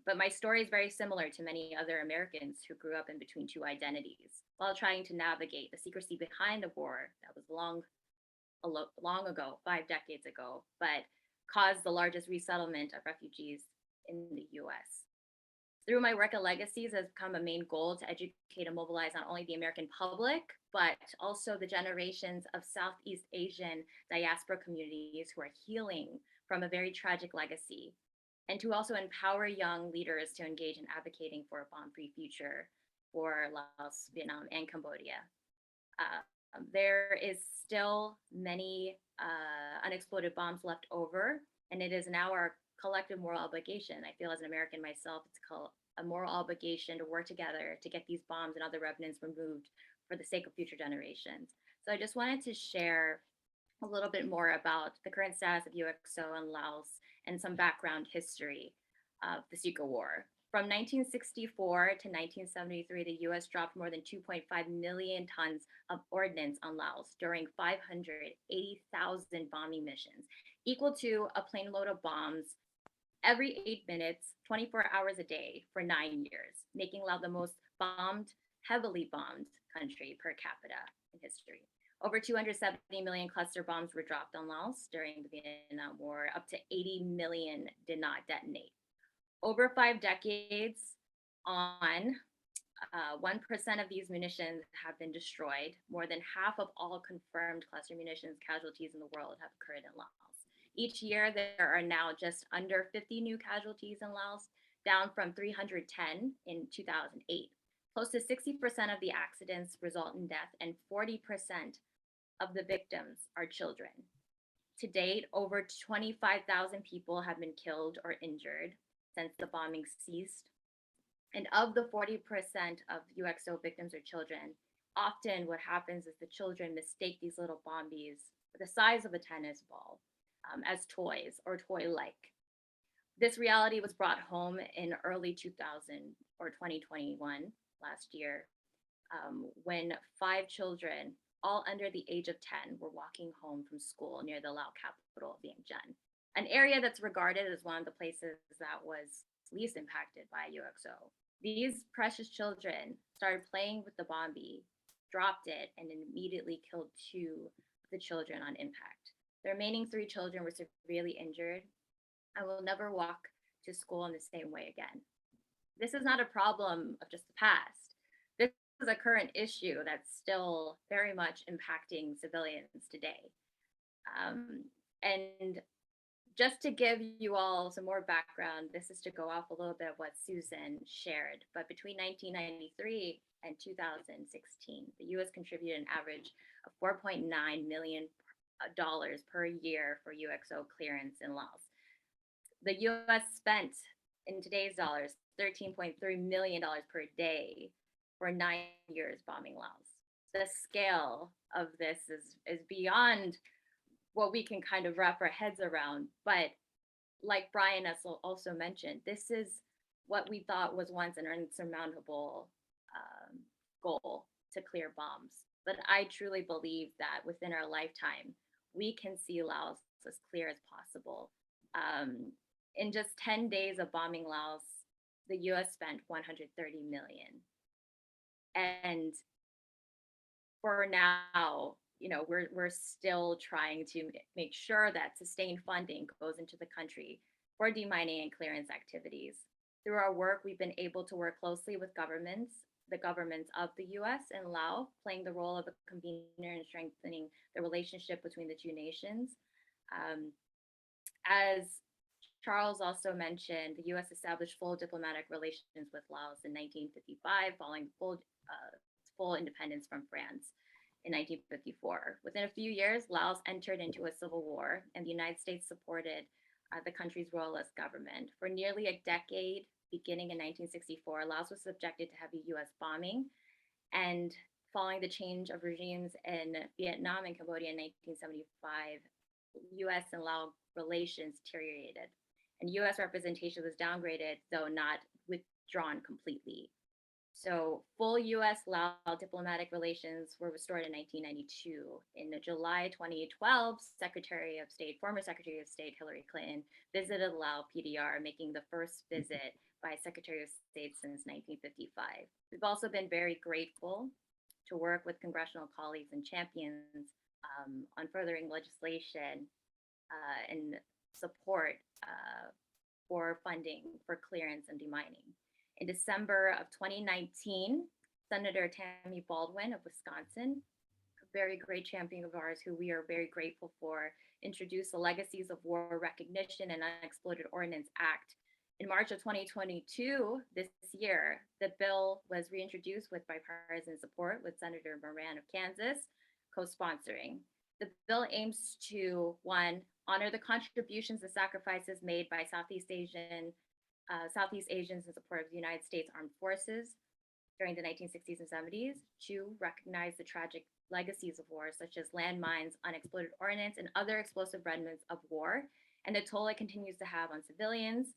But my story is very similar to many other Americans who grew up in between two identities while trying to navigate the secrecy behind a war that was long ago, 5 decades ago, but caused the largest resettlement of refugees in the US. Through my work at Legacies has become a main goal to educate and mobilize not only the American public, but also the generations of Southeast Asian diaspora communities who are healing from a very tragic legacy, and to also empower young leaders to engage in advocating for a bomb-free future for Laos, Vietnam, and Cambodia. There is still many unexploded bombs left over, and it is now our collective moral obligation. I feel as an American myself, it's a moral obligation to work together to get these bombs and other remnants removed for the sake of future generations. So I just wanted to share a little bit more about the current status of UXO in Laos and some background history of the Zika War. From 1964 to 1973, the US dropped more than 2.5 million tons of ordnance on Laos during 580,000 bombing missions, equal to a plane load of bombs every 8 minutes, 24 hours a day for 9 years, making Laos the most heavily bombed country per capita in history. Over 270 million cluster bombs were dropped on Laos during the Vietnam War. Up to 80 million did not detonate. Over 5 decades on, 1% of these munitions have been destroyed. More than half of all confirmed cluster munitions casualties in the world have occurred in Laos. Each year, there are now just under 50 new casualties in Laos, down from 310 in 2008. Close to 60% of the accidents result in death, and 40% of the victims are children. To date, over 25,000 people have been killed or injured since the bombing ceased. And of the 40% of UXO victims are children, often what happens is the children mistake these little bombies the size of a tennis ball as toys or toy-like. This reality was brought home in early 2000 or 2021, last year, when 5 children, all under the age of 10, were walking home from school near the Lao capital, Vientiane, an area that's regarded as one of the places that was least impacted by UXO. These precious children started playing with the bombi, dropped it, and immediately killed 2 of the children on impact. The remaining 3 children were severely injured and will never walk to school in the same way again. This is not a problem of just the past. This is a current issue that's still very much impacting civilians today. And just to give you all some more background, this is to go off a little bit of what Susan shared, but between 1993 and 2016, the US contributed an average of $4.9 million per year for UXO clearance in Laos. The US spent, in today's dollars, $13.3 million per day for 9 years bombing Laos. The scale of this is beyond what we can kind of wrap our heads around. But like Brian also mentioned, this is what we thought was once an insurmountable goal, to clear bombs. But I truly believe that within our lifetime, we can see Laos as clear as possible. In just 10 days of bombing Laos, the US spent $130 million. And for now, we're still trying to make sure that sustained funding goes into the country for demining and clearance activities. Through our work, we've been able to work closely with governments the governments of the US and Laos, playing the role of a convener and strengthening the relationship between the two nations. As Charles also mentioned, the US established full diplomatic relations with Laos in 1955, following full independence from France in 1954. Within a few years, Laos entered into a civil war, and the United States supported the country's royalist government. For nearly a decade, beginning in 1964, Laos was subjected to heavy US bombing, and following the change of regimes in Vietnam and Cambodia in 1975, US and Laos relations deteriorated, and US representation was downgraded, though not withdrawn completely. So full US-Laos diplomatic relations were restored in 1992. In July 2012, former Secretary of State Hillary Clinton visited Laos PDR, making the first visit by Secretary of State since 1955. We've also been very grateful to work with congressional colleagues and champions on furthering legislation and support for funding for clearance and demining. In December of 2019, Senator Tammy Baldwin of Wisconsin, a very great champion of ours who we are very grateful for, introduced the Legacies of War Recognition and Unexploded Ordinance Act. In March of 2022, this year, the bill was reintroduced with bipartisan support, with Senator Moran of Kansas co-sponsoring. The bill aims to, one, honor the contributions and sacrifices made by Southeast Asians in support of the United States Armed Forces during the 1960s and 70s. Two, recognize the tragic legacies of war, such as landmines, unexploded ordnance, and other explosive remnants of war, and the toll it continues to have on civilians.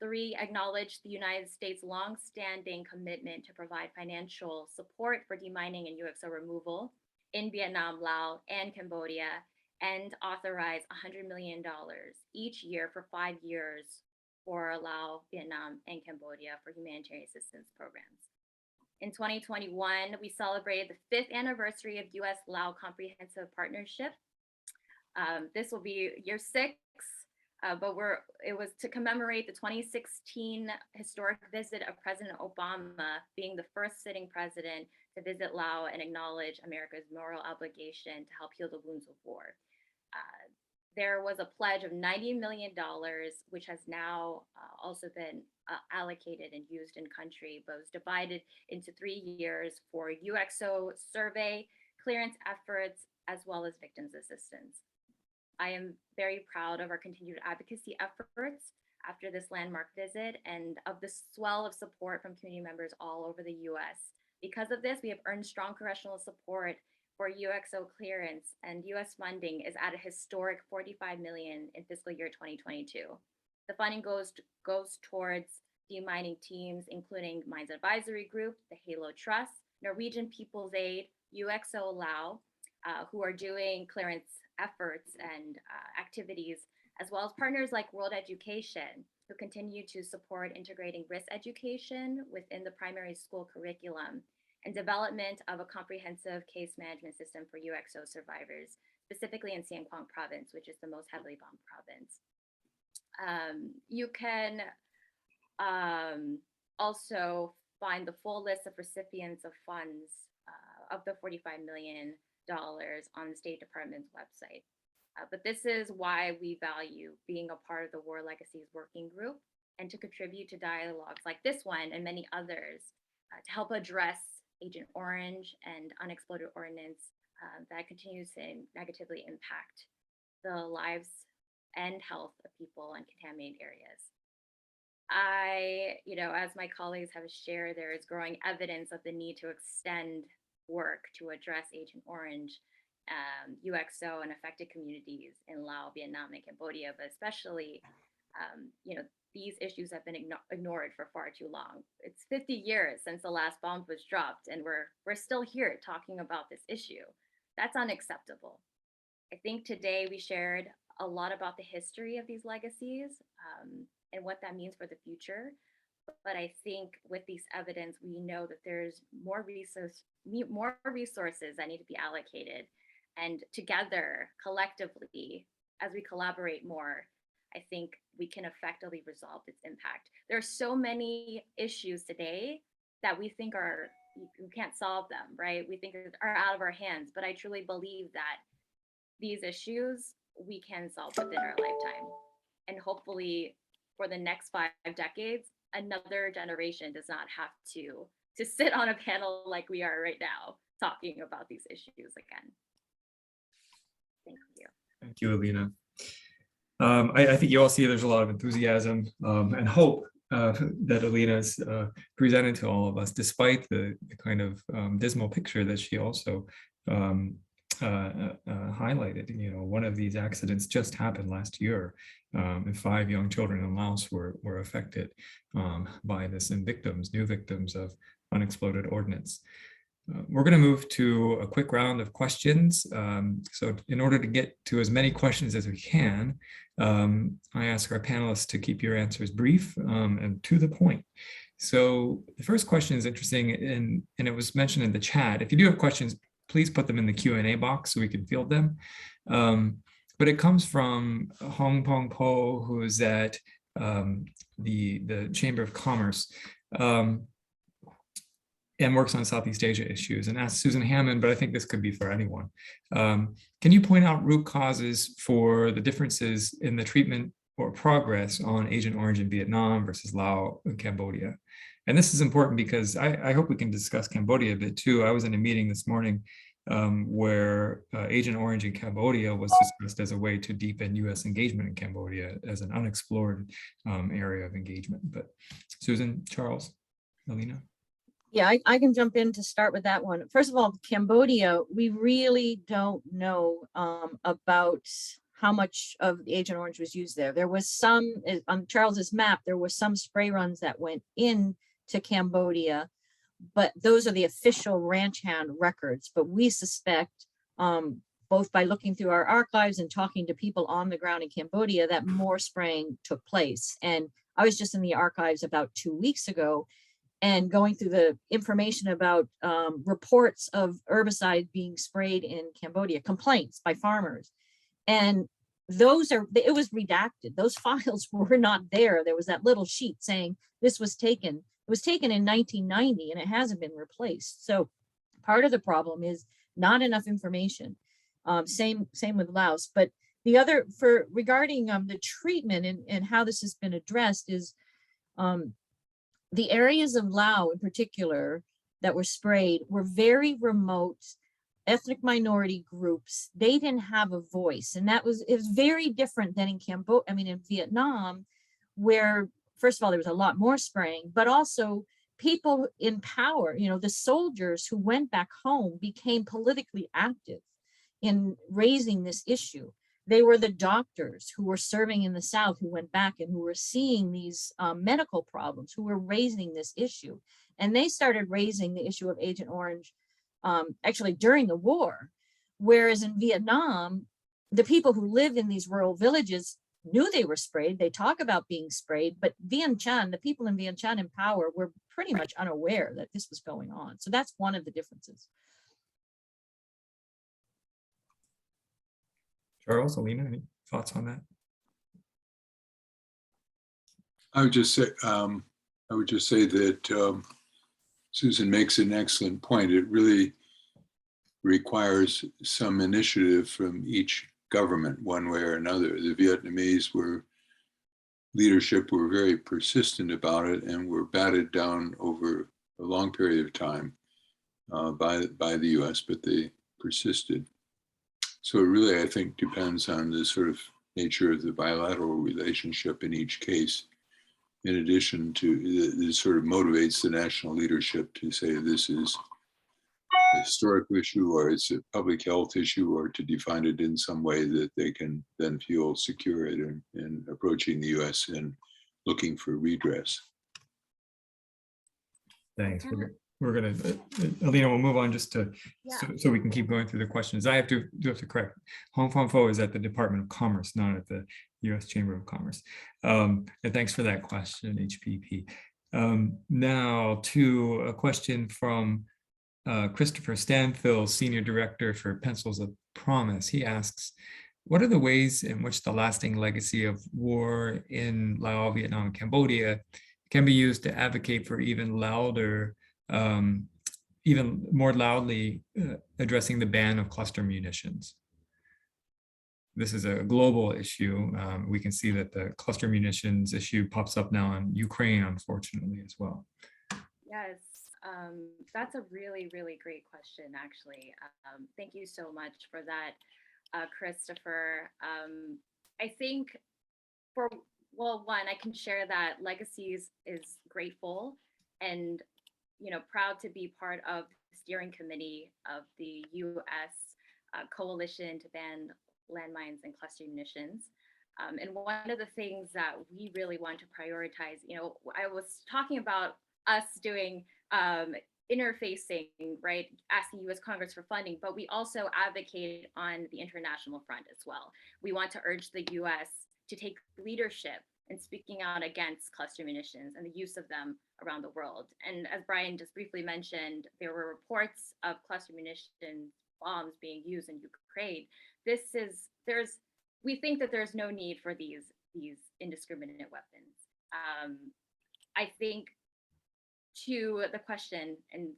Three, acknowledge the United States' long-standing commitment to provide financial support for demining and UXO removal in Vietnam, Laos, and Cambodia, and authorize $100 million each year for 5 years for Laos, Vietnam, and Cambodia for humanitarian assistance programs. In 2021, we celebrated the 5th anniversary of US-Laos Comprehensive Partnership. This will be year 6, but it was to commemorate the 2016 historic visit of President Obama, being the first sitting president to visit Laos and acknowledge America's moral obligation to help heal the wounds of war. There was a pledge of $90 million, which has now also been allocated and used in country, but was divided into 3 years for UXO survey, clearance efforts, as well as victims assistance. I am very proud of our continued advocacy efforts after this landmark visit and of the swell of support from community members all over the US. Because of this, we have earned strong congressional support for UXO clearance, and US funding is at a historic $45 million in fiscal year 2022. The funding goes towards demining teams, including Mines Advisory Group, the Halo Trust, Norwegian People's Aid, UXO Laos, who are doing clearance efforts and activities, as well as partners like World Education, who continue to support integrating risk education within the primary school curriculum and development of a comprehensive case management system for UXO survivors, specifically in San Quang province, which is the most heavily bombed province. You can also find the full list of recipients of funds of the $45 million on the State Department's website. But this is why we value being a part of the War Legacies Working Group and to contribute to dialogues like this one and many others to help address Agent Orange and unexploded ordnance that continues to negatively impact the lives and health of people in contaminated areas. As my colleagues have shared, there is growing evidence of the need to extend work to address Agent Orange, UXO, and affected communities in Laos, Vietnam, and Cambodia, but especially, these issues have been ignored for far too long. It's 50 years since the last bomb was dropped, and we're still here talking about this issue. That's unacceptable. I think today we shared a lot about the history of these legacies and what that means for the future. But I think with these evidence, we know that there's more resources that need to be allocated. And together, collectively, as we collaborate more, I think we can effectively resolve its impact. There are so many issues today that we think are you can't solve them, right? We think are out of our hands, but I truly believe that these issues we can solve within our lifetime. And hopefully for the next 5 decades, another generation does not have to sit on a panel like we are right now talking about these issues again. Thank you. Thank you, Alina. I think you all see there's a lot of enthusiasm and hope that Alina's presented to all of us, despite the kind of dismal picture that she also highlighted. You know, one of these accidents just happened last year, and 5 young children in Laos were affected by this, and new victims of unexploded ordnance. We're going to move to a quick round of questions. So in order to get to as many questions as we can, I ask our panelists to keep your answers brief and to the point. So the first question is interesting, and it was mentioned in the chat. If you do have questions, please put them in the Q&A box so we can field them. But it comes from Hong Pong Po, who is at the Chamber of Commerce. And works on Southeast Asia issues, and asked Susan Hammond, but I think this could be for anyone. Can you point out root causes for the differences in the treatment or progress on Agent Orange in Vietnam versus Laos and Cambodia? And this is important because I hope we can discuss Cambodia a bit too. I was in a meeting this morning where Agent Orange in Cambodia was discussed as a way to deepen US engagement in Cambodia as an unexplored area of engagement. But Susan, Charles, Alina? Yeah, I can jump in to start with that one. First of all, Cambodia, we really don't know about how much of the Agent Orange was used there. There was some, on Charles's map, there were some spray runs that went in to Cambodia, but those are the official ranch hand records. But we suspect, both by looking through our archives and talking to people on the ground in Cambodia, that more spraying took place. And I was just in the archives about 2 weeks ago, and going through the information about reports of herbicide being sprayed in Cambodia, complaints by farmers. And it was redacted. Those files were not there. There was that little sheet saying this was taken. It was taken in 1990 and it hasn't been replaced. So part of the problem is not enough information. Same with Laos. But the other, regarding the treatment and how this has been addressed is, the areas of Laos in particular that were sprayed were very remote ethnic minority groups. They didn't have a voice. And it was very different than in in Vietnam, where, first of all, there was a lot more spraying, but also people in power, the soldiers who went back home became politically active in raising this issue. They were the doctors who were serving in the South who went back and who were seeing these medical problems, who were raising this issue. And they started raising the issue of Agent Orange actually during the war. Whereas in Vietnam, the people who live in these rural villages knew they were sprayed. They talk about being sprayed, but the people in Vientiane in power were pretty much unaware that this was going on. So that's one of the differences. Charles, Alina, any thoughts on that? I would just say that Susan makes an excellent point. It really requires some initiative from each government, one way or another. The Vietnamese leadership were very persistent about it and were batted down over a long period of time by the US, but they persisted. So it really, I think, depends on the sort of nature of the bilateral relationship in each case, in addition to this sort of motivates the national leadership to say this is a historical issue or it's a public health issue, or to define it in some way that they can then feel secure in approaching the US and looking for redress. Thanks. We're going to, Alina, we'll move on just to, so we can keep going through the questions. I do have to correct. Hong Kong Pho is at the Department of Commerce, not at the US Chamber of Commerce. And thanks for that question, HPP. Now to a question from Christopher Stanfill, Senior Director for Pencils of Promise. He asks, what are the ways in which the lasting legacy of war in Laos, Vietnam, and Cambodia can be used to advocate for even louder even more loudly addressing the ban of cluster munitions. This is a global issue. We can see that the cluster munitions issue pops up now in Ukraine, unfortunately, as well. Yes, that's a really, really great question, actually. Thank you so much for that, Christopher. I think one, I can share that Legacies is grateful and proud to be part of the steering committee of the U.S. Coalition to ban landmines and cluster munitions. And one of the things that we really want to prioritize, I was talking about us doing interfacing, right, asking U.S. Congress for funding, but we also advocate on the international front as well. We want to urge the U.S. to take leadership in speaking out against cluster munitions and the use of them around the world. And as Brian just briefly mentioned, there were reports of cluster munition bombs being used in Ukraine. We think that there's no need for these indiscriminate weapons. I think to the question, and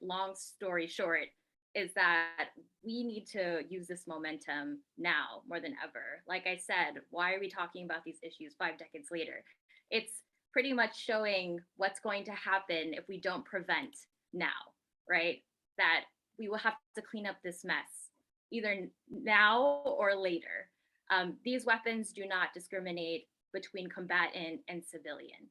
long story short, is that we need to use this momentum now more than ever. Like I said, why are we talking about these issues 5 decades later? It's pretty much showing what's going to happen if we don't prevent now, right? That we will have to clean up this mess either now or later. These weapons do not discriminate between combatant and civilian.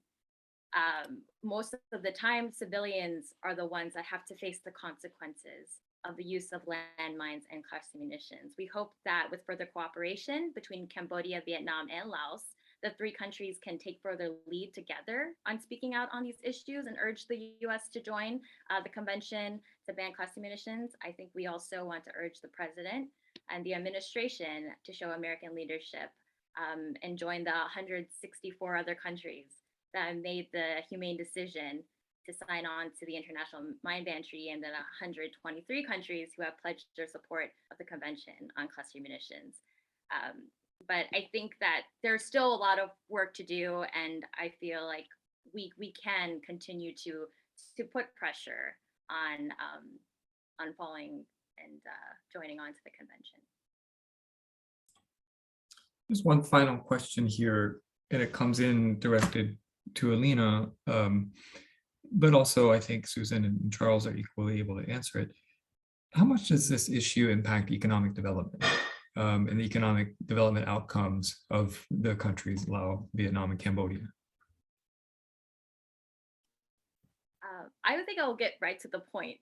Most of the time, civilians are the ones that have to face the consequences of the use of landmines and cluster munitions. We hope that with further cooperation between Cambodia, Vietnam, and Laos, the 3 countries can take further lead together on speaking out on these issues and urge the US to join the convention to ban cluster munitions. I think we also want to urge the president and the administration to show American leadership and join the 164 other countries that made the humane decision to sign on to the International Mine Ban Treaty, and then 123 countries who have pledged their support of the Convention on Cluster Munitions. But I think that there's still a lot of work to do, and I feel like we can continue to put pressure on following and joining on to the convention. There's one final question here, and it comes in directed to Alina, but also I think Susan and Charles are equally able to answer it. How much does this issue impact economic development and the economic development outcomes of the countries, Laos, Vietnam, and Cambodia? I would think I'll get right to the point.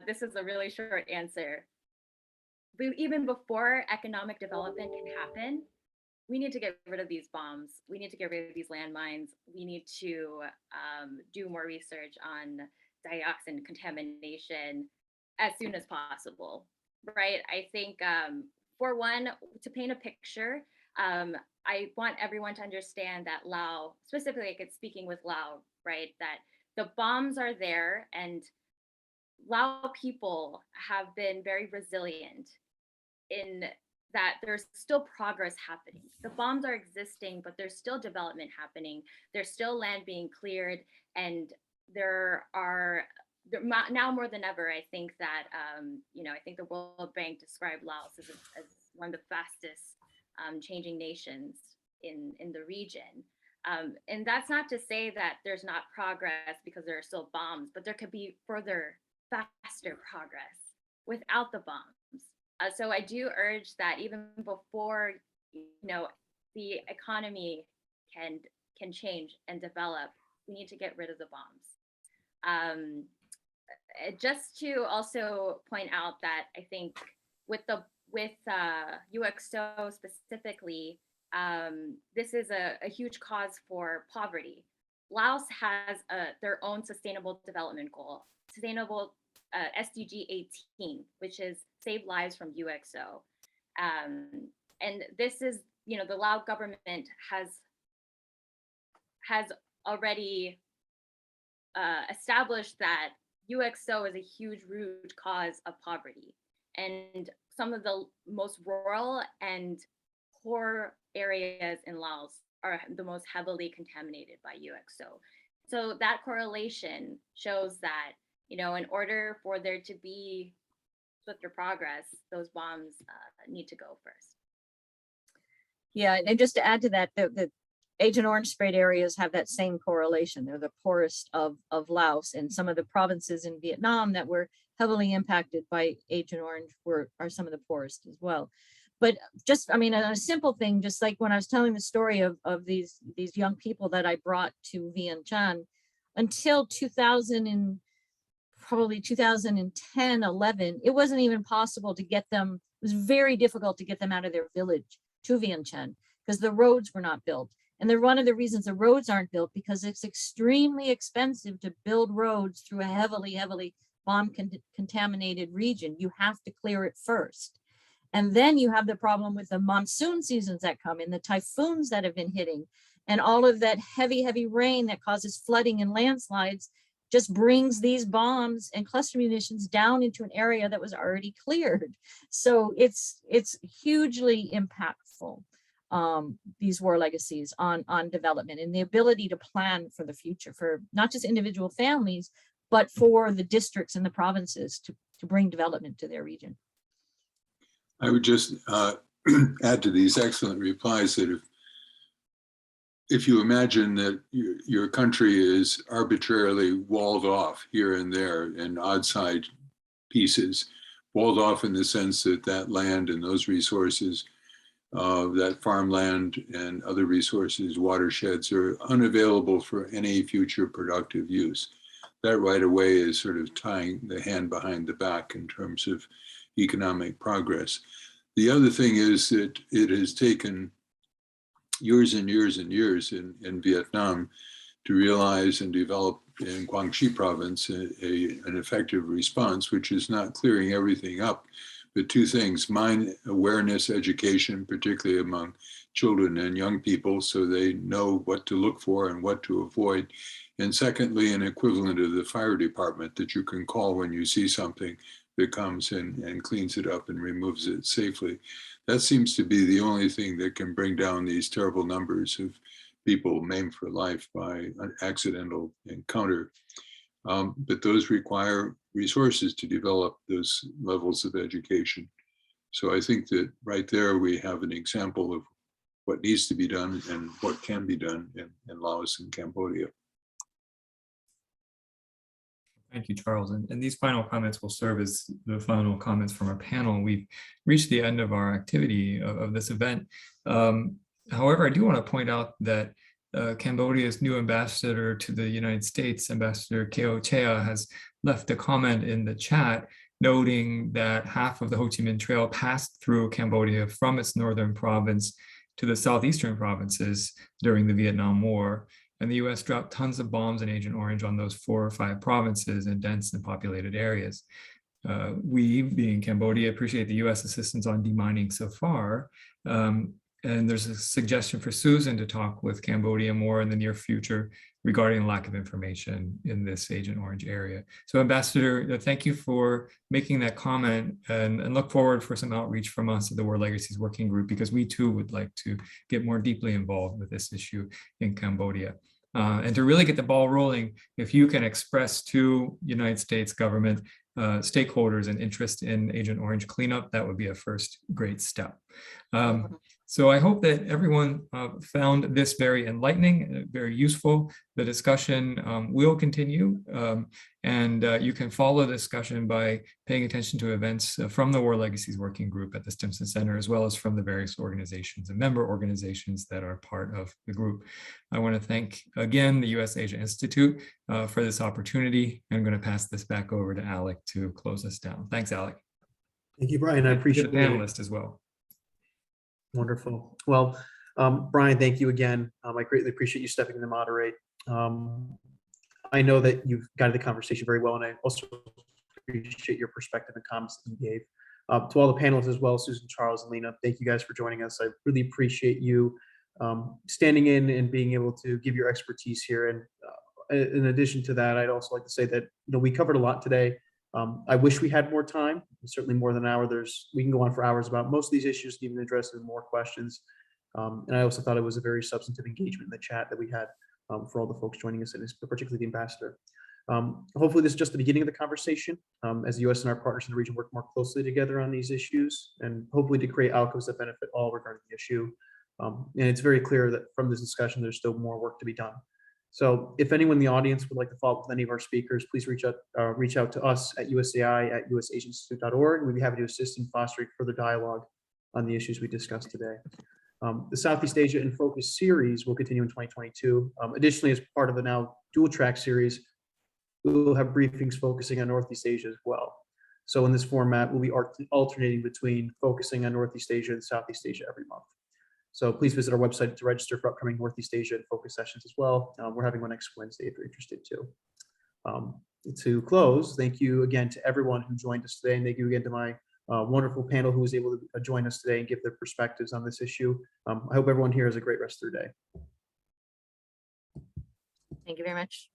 This is a really short answer. But even before economic development can happen, we need to get rid of these bombs. We need to get rid of these landmines. We need to do more research on dioxin contamination as soon as possible, right? I think for one, to paint a picture, I want everyone to understand that Laos, specifically speaking with Laos, right, that the bombs are there and Lao people have been very resilient in that there's still progress happening. The bombs are existing, but there's still development happening. There's still land being cleared, and now more than ever, I think that I think the World Bank described Laos as one of the fastest changing nations in the region. And that's not to say that there's not progress because there are still bombs, but there could be further, faster progress without the bombs. So I do urge that even before the economy can change and develop, we need to get rid of the bombs. Just to also point out that I think with UXO specifically, this is a huge cause for poverty. Laos has their own sustainable development goal, sustainable SDG 18, which is save lives from UXO. And this is, the Lao government has already established that UXO is a huge root cause of poverty. And some of the most rural and poor areas in Laos are the most heavily contaminated by UXO. So that correlation shows that in order for there to be swifter progress, those bombs need to go first. Yeah, and just to add to that, the Agent Orange sprayed areas have that same correlation. They're the poorest of Laos, and some of the provinces in Vietnam that were heavily impacted by Agent Orange are some of the poorest as well. But just, I mean, a simple thing, just like when I was telling the story of these young people that I brought to Vientiane, until 2010, 11, it wasn't even possible to get them. It was very difficult to get them out of their village to Vientiane because the roads were not built. And they're one of the reasons the roads aren't built, because it's extremely expensive to build roads through a heavily bomb contaminated region. You have to clear it first. And then you have the problem with the monsoon seasons that come in, the typhoons that have been hitting, and all of that heavy rain that causes flooding and landslides just brings these bombs and cluster munitions down into an area that was already cleared. So it's hugely impactful, these war legacies on development and the ability to plan for the future for not just individual families, but for the districts and the provinces to bring development to their region. I would just add to these excellent replies that if you imagine that your country is arbitrarily walled off here and there in odd side pieces, walled off in the sense that that land and those resources, that farmland and other resources, watersheds, are unavailable for any future productive use. That right away is sort of tying the hand behind the back in terms of economic progress. The other thing is that it has taken years and years and years in Vietnam to realize and develop in Quang Tri province an effective response, which is not clearing everything up, but two things: mine awareness education, particularly among children and young people, so they know what to look for and what to avoid. And secondly, an equivalent of the fire department that you can call when you see something that comes in and cleans it up and removes it safely. That seems to be the only thing that can bring down these terrible numbers of people maimed for life by an accidental encounter. But those require resources to develop those levels of education. So I think that right there we have an example of what needs to be done and what can be done in Laos and Cambodia. Thank you, Charles. And these final comments will serve as the final comments from our panel. We've reached the end of our activity of this event. However, I do want to point out that Cambodia's new ambassador to the United States, Ambassador Keo Chea, has left a comment in the chat noting that half of the Ho Chi Minh Trail passed through Cambodia from its northern province to the southeastern provinces during the Vietnam War. And the US dropped tons of bombs and Agent Orange on those 4 or 5 provinces in dense and populated areas. We, being Cambodia, appreciate the US assistance on demining so far. And there's a suggestion for Susan to talk with Cambodia more in the near future regarding lack of information in this Agent Orange area. So Ambassador, thank you for making that comment, and look forward for some outreach from us at the War Legacies Working Group, because we too would like to get more deeply involved with this issue in Cambodia. And to really get the ball rolling, if you can express to United States government stakeholders an interest in Agent Orange cleanup, that would be a first great step. So I hope that everyone found this very enlightening, very useful. The discussion will continue, and you can follow the discussion by paying attention to events from the War Legacies Working Group at the Stenson Center, as well as from the various organizations and member organizations that are part of the group. I want to thank again the US Asia Institute for this opportunity. I'm going to pass this back over to Alec to close us down. Thanks, Alec. Thank you, Brian. I appreciate the panelists as well. Wonderful. Well, Brian, thank you again. I greatly appreciate you stepping in to moderate. I know that you've guided the conversation very well, and I also appreciate your perspective and comments that you gave. To all the panelists as well, Susan, Charles, and Lena, thank you guys for joining us. I really appreciate you standing in and being able to give your expertise here. And in addition to that, I'd also like to say that we covered a lot today. I wish we had more time, certainly more than an hour. We can go on for hours about most of these issues, even address more questions. And I also thought it was a very substantive engagement in the chat that we had for all the folks joining us, and particularly the ambassador. Hopefully this is just the beginning of the conversation as the U.S. and our partners in the region work more closely together on these issues and hopefully to create outcomes that benefit all regarding the issue. And it's very clear that from this discussion, there's still more work to be done. So if anyone in the audience would like to follow up with any of our speakers, please reach out to us at USAI@USAsianinstitute.org. We'd be happy to assist in fostering further dialogue on the issues we discussed today. The Southeast Asia in Focus series will continue in 2022. Additionally, as part of the now dual track series, we will have briefings focusing on Northeast Asia as well. So in this format, we'll be alternating between focusing on Northeast Asia and Southeast Asia every month. So please visit our website to register for upcoming Northeast Asia and Focus sessions as well. We're having one next Wednesday if you're interested too. To close, thank you again to everyone who joined us today, and thank you again to my wonderful panel who was able to join us today and give their perspectives on this issue. I hope everyone here has a great rest of their day. Thank you very much.